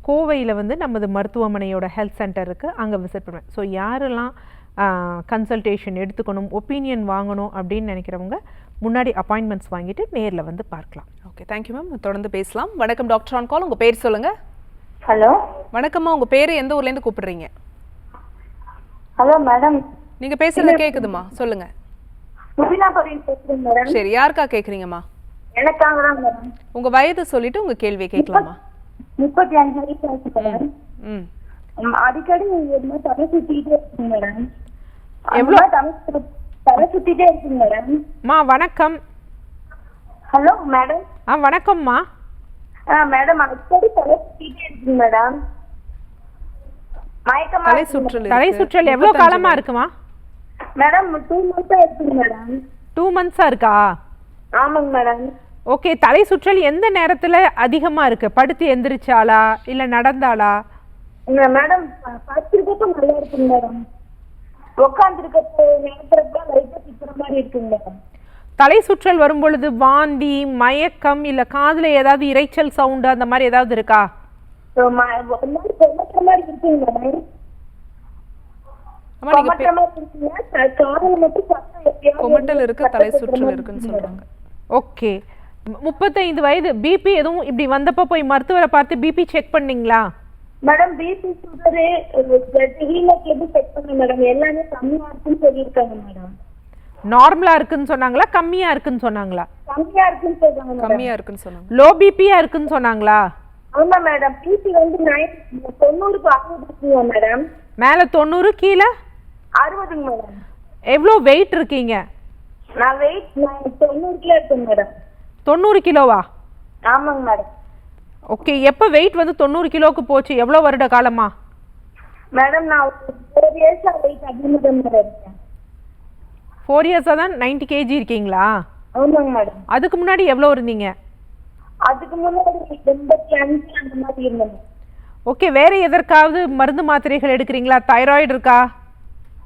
கோவையில் வந்து நமது மருத்துவமனையோட ஹெல்த் சென்டர் இருக்குது, அங்கே விசிட் பண்ணுவேன். ஸோ யாரெல்லாம் கன்சல்டேஷன் எடுத்துக்கணும், ஒப்பீனியன் வாங்கணும் அப்படின்னு நினைக்கிறவங்க முன்னாடி அப்பாயின்மெண்ட்ஸ் வாங்கிட்டு நேரில் வந்து பார்க்கலாம். Okay, thank you ma'am. தொடர்ந்து பேசலாம். வணக்கம் டாக்டர் ஆன் கால். உங்கள் பேர் சொல்லுங்கள். ஹலோ வணக்கம்மா, உங்கள் பேர் எந்த ஊர்லேருந்து கூப்பிடுறீங்க? ஹலோ மேடம், நீங்கள் பேசுகிறது கேட்குதுமா, சொல்லுங்கள். சரி, யாருக்கா கேட்குறீங்கம்மா? எனக்காக தான் மேடம். உங்கள் வயது சொல்லிட்டு உங்கள் கேள்வியை கேட்கலாமா? 35 வயசு ஆச்சு மேடம். அடிக்கடி தலை சுத்திட்டே இருக்கு மேடம். எவ்வளோ தலை சுத்திட்டே இருக்கு மேடம். வணக்கம். Hello madam. வணக்கம்மா. மேடம் அடிக்கடி தலை சுத்திட்டே இருக்கு மேடம். தலை சுற்றல் எவ்வளவு காலமா இருக்குமா? மேடம் 2 months இருக்கு மேடம். 2 months இருக்கா? ஆமாங்க மேடம். ஓகே, தலை சுற்றல் எந்த நேரத்துல அதிகமா இருக்கு? படுத்து எந்திரிச்சாலா இல்ல நடந்தாலா? மேடம் படுத்துறதுக்கு நல்லா இருக்கு மேடம். உட்கார்ந்திருக்கிறது நேரத்துல லைட்டா சுத்துற மாதிரி இருக்கு மேடம். தலை சுற்றல் வரும் பொழுது வாந்தி, மயக்கம், இல்ல காதுல ஏதாவது இரைச்சல் சவுண்ட் அந்த மாதிரி ஏதாவது இருக்கா? கொமட்டல் இருக்கு, தலை சுற்றல் இருக்குன்னு சொல்றாங்க. ஓகே, 35 வயது. பிபி எதுவும் இப்படி வந்தப்ப போய் மருத்துவரை பார்த்து பிபி செக் பண்ணீங்களா? Madam BP sugar haemoglobin check பண்ண மேடம், எல்லாமே கம்மியா இருக்குன்னு சொல்லிருக்காங்க மேடம். நார்மலா இருக்குன்னு சொன்னாங்களா, கம்மியா இருக்குன்னு சொன்னாங்களா? கம்மியா இருக்குன்னு சொல்றாங்க. கம்மியா இருக்குன்னு சொன்னாங்க. லோ பிபியா இருக்குன்னு சொன்னாங்களா? ஆமா மேடம், பிபி வந்து 90க்கு 60 இருக்குங்க மேடம். மேல 90, கீழே 60ங்க மேடம். எவ்வளவு வெயிட் இருக்கீங்க? நான் வெயிட் 90 கிலோ இருக்கேன் மேடம். 90 கிலோவா? ஆமாங்க மேடம். ஓகே, எப்போ வெயிட் வந்து 90 கிலோவுக்கு போச்சு? எவ்வளோ வருட காலமா? மேடம் நான் 4 இயர்ஸா வெயிட் அதிகமாக தான் மேடம் இருக்கேன். 4 இயர்ஸாக தான் 90 கேஜி இருக்கீங்களா? ஆமாங்க மேடம். அதுக்கு முன்னாடி எவ்வளோ இருந்தீங்க? அதுக்கு முன்னாடி 85 அந்த மாதிரி இருந்தேன். ஓகே, வேற எதற்காவது மருந்து மாத்திரைகள் எடுக்கிறீங்களா? தைராய்டு இருக்கா?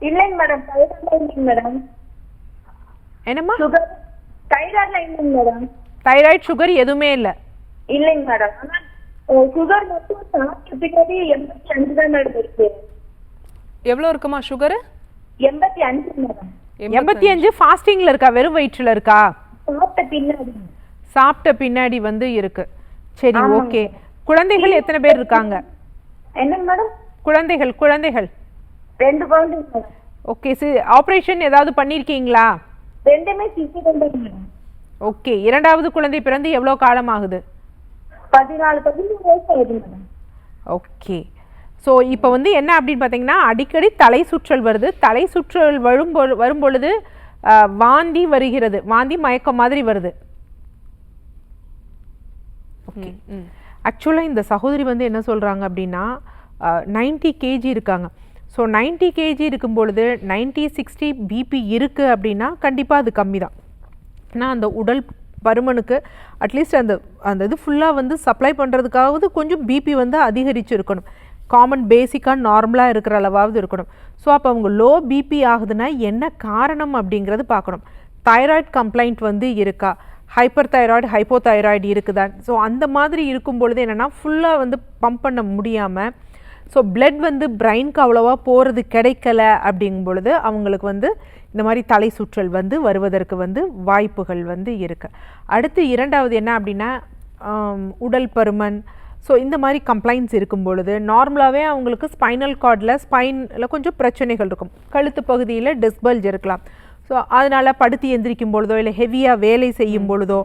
இல்லைங்க மேடம், தைராய்டு இல்லைங்க மேடம். என்னம்மா? சுகர் தைராய்டு இல்லைங்க மேடம். தைராய்டு சுகர் எதுவுமே இல்லை? இல்லைங்க மேடம். ஆனா சுகர் மட்டும் சாப்பிட்டதுக்காக 85 தான் மேடம் இருக்கு. எவ்வளோ இருக்குமா சுகரு? 85 மேடம். 85 ஃபாஸ்டிங்ல இருக்கா, வெறும் வயிற்றுல இருக்கா? சாப்பிட்ட பின்னாடி. சாப்பிட்ட பின்னாடி வந்து இருக்கு. சரி, ஓகே. குழந்தைகள் எத்தனை பேர் இருக்காங்க? என்னங்க மேடம்? குழந்தைகள் 2 குழந்தைங்க மேடம். ஓகே, ஆபரேஷன் ஏதாவது பண்ணிருக்கீங்களா? ரெண்டுமே சிசேரியன் தான் மேடம். ஓகே, இரண்டாவது குழந்தை பிறந்து எவ்வளவு காலம் ஆகுது? 14-15 வயசு ஆகுது மேடம். ஓகே, ஸோ இப்போ வந்து என்ன அப்படின்னு பார்த்தீங்கன்னா, அடிக்கடி தலை சுற்றல் வருது. தலை சுற்றல் வரும்பொழுது வாந்தி வருகிறது, வாந்தி மயக்கம் மாதிரி வருது. ஓகே, ஆக்சுவலாக இந்த சகோதரி வந்து என்ன சொல்கிறாங்க அப்படின்னா 90 கேஜி இருக்காங்க. ஸோ 90 கேஜி இருக்கும் பொழுது 90-60 பிபி இருக்குது அப்படின்னா கண்டிப்பாக அது கம்மி தான். ஏன்னா அந்த உடல் பருமனுக்கு அட்லீஸ்ட் அந்த இது ஃபுல்லாக வந்து சப்ளை பண்ணுறதுக்காவது கொஞ்சம் பிபி வந்து அதிகரிச்சு இருக்கணும். காமன் பேசிக்காக நார்மலாக இருக்கிற அளவாவது இருக்கணும். ஸோ அப்போ அவங்க லோ பிபி ஆகுதுன்னா என்ன காரணம் அப்படிங்கிறது பார்க்கணும். தைராய்டு கம்ப்ளைண்ட் வந்து இருக்கா, ஹைப்பர் தைராய்டு ஹைப்போதைராய்டு இருக்குதா? ஸோ அந்த மாதிரி இருக்கும் பொழுது என்னென்னா ஃபுல்லாக வந்து பம்ப் பண்ண முடியாமல், ஸோ பிளட் வந்து பிரெயினுக்கு அவ்வளோவா போகிறது கிடைக்கல அப்படிங்கும் பொழுது அவங்களுக்கு வந்து இந்த மாதிரி தலை சுற்றல் வந்து வருவதற்கு வந்து வாய்ப்புகள் வந்து இருக்குது. அடுத்து இரண்டாவது என்ன அப்படின்னா உடல் பருமன். ஸோ இந்த மாதிரி கம்ப்ளைண்ட்ஸ் இருக்கும் பொழுது நார்மலாகவே அவங்களுக்கு ஸ்பைனல் ஸ்பைனில் கொஞ்சம் பிரச்சனைகள் இருக்கும். கழுத்து பகுதியில் டிஸ்பல்ஜ் இருக்கலாம். ஸோ அதனால் படுத்து எந்திரிக்கும் பொழுதோ இல்லை ஹெவியாக வேலை செய்யும் பொழுதோ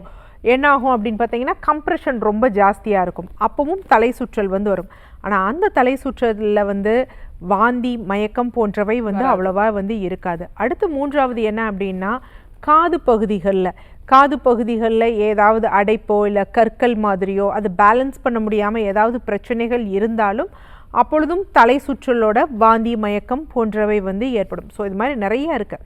என்ன ஆகும் அப்படின்னு பார்த்தீங்கன்னா கம்ப்ரெஷன் ரொம்ப ஜாஸ்தியாக இருக்கும். அப்பவும் தலை சுற்றல் வந்து வரும். ஆனால் அந்த தலை சுற்றலில் வந்து வாந்தி மயக்கம் போன்றவை வந்து அவ்வளவா வந்து இருக்காது. அடுத்து மூன்றாவது என்ன அப்படின்னா காது பகுதிகளில் ஏதாவது அடைப்போ இல்லை கற்கள் மாதிரியோ அது பேலன்ஸ் பண்ண முடியாமல் ஏதாவது பிரச்சனைகள் இருந்தாலும் அப்பொழுதும் தலை சுற்றலோட வாந்தி மயக்கம் போன்றவை வந்து ஏற்படும். ஸோ இது மாதிரி நிறைய இருக்குது.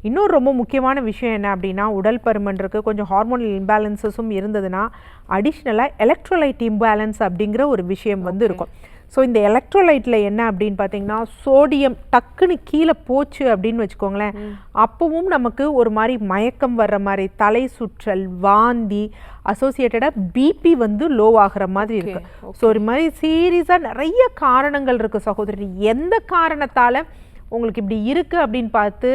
இன்னொரு ரொம்ப முக்கியமான விஷயம் என்ன அப்படின்னா உடல் பருமன் இருக்குது, கொஞ்சம் ஹார்மோனல் இம்பேலன்சஸும் இருந்ததுன்னா அடிஷ்னலாக எலக்ட்ரோலைட் இம்பேலன்ஸ் அப்படிங்கிற ஒரு விஷயம் வந்து இருக்கும். ஸோ இந்த எலக்ட்ரோலைட்டில் என்ன அப்படின்னு பார்த்தீங்கன்னா சோடியம் டக்குன்னு கீழே போச்சு அப்படின்னு வச்சுக்கோங்களேன், அப்பவும் நமக்கு ஒரு மாதிரி மயக்கம் வர்ற மாதிரி தலை சுற்றல் வாந்தி அசோசியேட்டடாக பிபி வந்து லோ ஆகிற மாதிரி இருக்கு. ஸோ ஒரு மாதிரி சீரியஸாக நிறைய காரணங்கள் இருக்குது சகோதரி. எந்த காரணத்தால் உங்களுக்கு இப்படி இருக்குது அப்படின்னு பார்த்து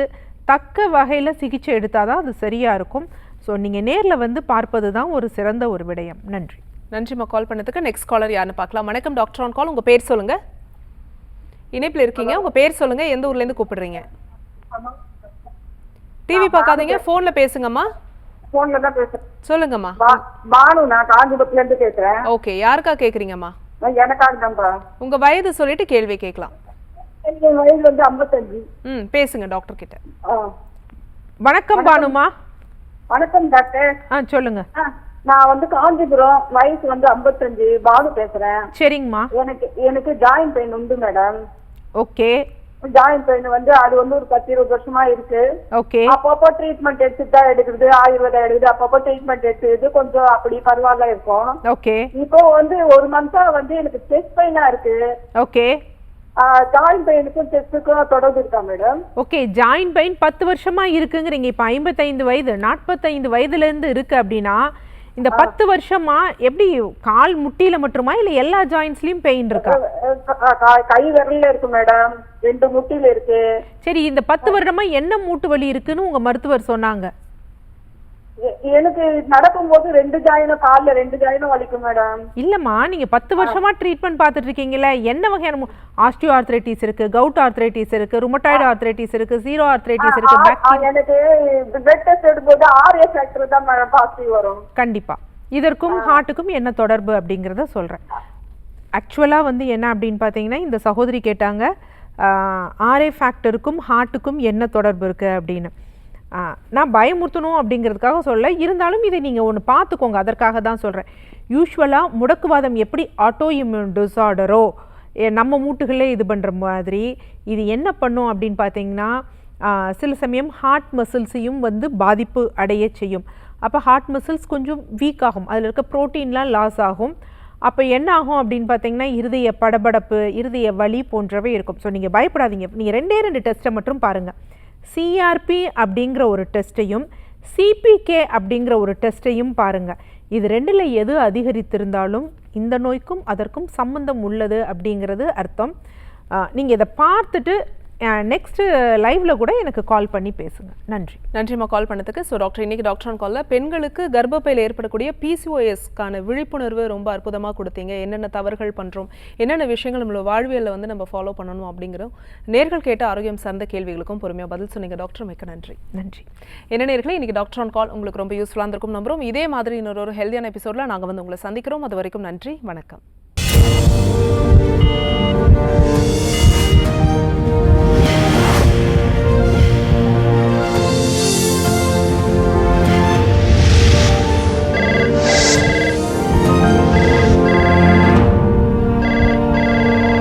தக்க வகையில் சிகிச்சை எடுத்தால் தான் அது சரியாக இருக்கும். ஸோ நீங்கள் நேரில் வந்து பார்ப்பது தான் ஒரு சிறந்த ஒரு விடயம். நன்றி. நன்றிம்மா கால் பண்ணதுக்கு. நெக்ஸ்ட் காலர் யாருன்னு பார்க்கலாம். வணக்கம் டாக்டர் ஆன் கால். உங்கள் பேர் சொல்லுங்க. இணைப்பில் இருக்கீங்க, உங்கள் பேர் சொல்லுங்க, எந்த ஊர்லேருந்து கூப்பிடுறீங்க? டிவி பார்க்காதீங்க, ஃபோனில் பேசுங்கம்மா. ஃபோன்ல தான் பேசுறேன். சொல்லுங்கம்மா. பானு, நான் காஞ்சிபுரத்துல இருந்து பேசுறேன். ஓகே, யாருக்கா கேக்குறீங்கம்மா? எனக்காக தான்ப்பா. உங்க வயது சொல்லிட்டு கேள்வி கேட்கலாம். என் வயது வந்து 55. பேசுங்க டாக்டர் கிட்ட. வணக்கம் பானுமா. வணக்கம் டாக்டர். சொல்லுங்க. நான் வந்து காஞ்சிபுரம், வயசு வந்து 55, பானு பேசுறேன். சரிங்கம்மா. எனக்கு ஜாயின்ட் பெயின் உண்டு மேடம். ஓகே. ஜாயின்ட் பெயின் வந்து அது வந்து ஒரு 10-20 வருஷமா இருக்கு. ஓகே. அப்பப்போ ட்ரீட்மெண்ட் எடுத்துட்டு தான் எடுக்குது, ஆயுர்வேதம் எடுக்குது, அப்பப்போ ட்ரீட்மெண்ட் எடுத்துது, கொஞ்சம் அப்படி பரவாயில்ல இருக்கும். ஓகே. இப்போ வந்து ஒரு மந்த்தா வந்து எனக்கு செஸ்ட் பெயினா இருக்கு. ஓகே. ஜாயின்ட் பெயினுக்கும் செஸ்டுக்கும் தொடர்பு இருக்கா மேடம்? ஓகே, ஜாயின்ட் பெயின் 10 வருஷமா இருக்குங்கிறீங்க. இப்போ 55 வயது 45 வயதுல இருந்து இருக்கு அப்படின்னா இந்த 10 வருஷமா எப்படி கால் முட்டியில மட்டுமா இல்ல எல்லா ஜாயின்ட்ஸ்லயும் பெயின் இருக்கா? கை விரல்ல இருக்கு மேடம், 2 முட்டில இருக்கு. சரி, இந்த 10 வருடமா என்ன மூட்டு வலி இருக்குன்னு உங்க மருத்துவர் சொன்னாங்க? எனக்கு நடக்கும்போது 2 ஜாயினும் கால்ல 2 ஜாயினும் வலிக்கும் மேடம். இல்லம்மா, நீங்க 10 வருஷமா ட்ரீட்மெண்ட் பார்த்துட்டு இருக்கீங்கல்ல, என்ன வகையான ஆஸ்டியோ ஆர்த்ரைட்டிஸ் இருக்கு, கவுட் ஆர்த்ரைட்டிஸ் இருக்கு, ருமட்டாய்டு ஆர்த்ரைட்டிஸ் இருக்கு, ஜீரோ ஆர்த்ரைட்டிஸ் இருக்கு, எனக்கு பிளட் டெஸ்ட் எடுக்கும்போது ஆர்ஏ ஃபேக்டர் தான் மேடம் பாசிட்டிவ் வரும். கண்டிப்பா இதற்கும் ஹார்ட்டுக்கும் என்ன தொடர்பு அப்படிங்கறத சொல்றேன். ஆக்சுவலா வந்து என்ன அப்படின்னு பாத்தீங்கன்னா இந்த சகோதரி கேட்டாங்க ஆர்ஏ ஃபேக்டருக்கும் ஹார்ட்டுக்கும் என்ன தொடர்பு இருக்கு அப்படின்னு. நான் பயமுறுத்தணும் அப்படிங்கிறதுக்காக சொல்ல, இருந்தாலும் இதை நீங்கள் ஒன்று பார்த்துக்கோங்க, அதற்காக தான் சொல்கிறேன். யூஸ்வலாக முடக்குவாதம் எப்படி ஆட்டோ இம்யூன் டிஸார்டரோ நம்ம மூட்டுகளே இது பண்ணுற மாதிரி இது என்ன பண்ணும் அப்படின்னு பார்த்தீங்கன்னா, சில சமயம் ஹார்ட் மசில்ஸையும் வந்து பாதிப்பு அடைய செய்யும். அப்போ ஹார்ட் மசில்ஸ் கொஞ்சம் வீக் ஆகும், அதில் இருக்க ப்ரோட்டீன்லாம் லாஸ் ஆகும். அப்போ என்ன ஆகும் அப்படின்னு பார்த்தீங்கன்னா, இருதய படபடப்பு, இருதய வலி போன்றவை இருக்கும். ஸோ நீங்கள் பயப்படாதீங்க, நீங்கள் 2 டெஸ்ட்டை மட்டும் பாருங்கள். சிஆர்பி அப்படிங்கிற ஒரு டெஸ்ட்டையும் சிபிகே அப்படிங்கிற ஒரு டெஸ்ட்டையும் பாருங்கள். இது 2ல் எது அதிகரித்திருந்தாலும் இந்த நோய்க்கும் அதற்கும் சம்பந்தம் உள்ளது அப்படிங்கிறது அர்த்தம். நீங்கள் இதை பார்த்துட்டு நெக்ஸ்ட் லைவ்ல கூட எனக்கு கால் பண்ணி பேசுங்க. நன்றிம்மா கால் பண்ணதுக்கு. ஸோ டாக்டர், இன்னைக்கு டாக்டர் ஆன் காலில் பெண்களுக்கு கர்ப்பப்பையில் ஏற்படக்கூடிய பிசிஓஎஸ்க்கான விழிப்புணர்வு ரொம்ப அற்புதமாக கொடுத்தீங்க. என்னென்ன தவறுகள் பண்ணுறோம், என்னென்ன விஷயங்கள் நம்மளோட வாழ்வியலில் வந்து நம்ம ஃபாலோ பண்ணணும் அப்படிங்கிறோம். நேர்கள் கேட்ட ஆரோக்கியம் சார்ந்த கேள்விகளுக்கும் பொறுமையாக பதில் சொன்னீங்க டாக்டர், மிக்க நன்றி. என்ன நேர்களே, இன்னைக்கு டாக்டர் ஆன் கால் உங்களுக்கு ரொம்ப யூஸ்ஃபுல்லாக இருக்கும் நம்புறோம். இதே மாதிரி இன்னொரு ஹெல்தியான எபிசோடில் நாங்கள் வந்து உங்களை சந்திக்கிறோம். அது வரைக்கும் நன்றி, வணக்கம்.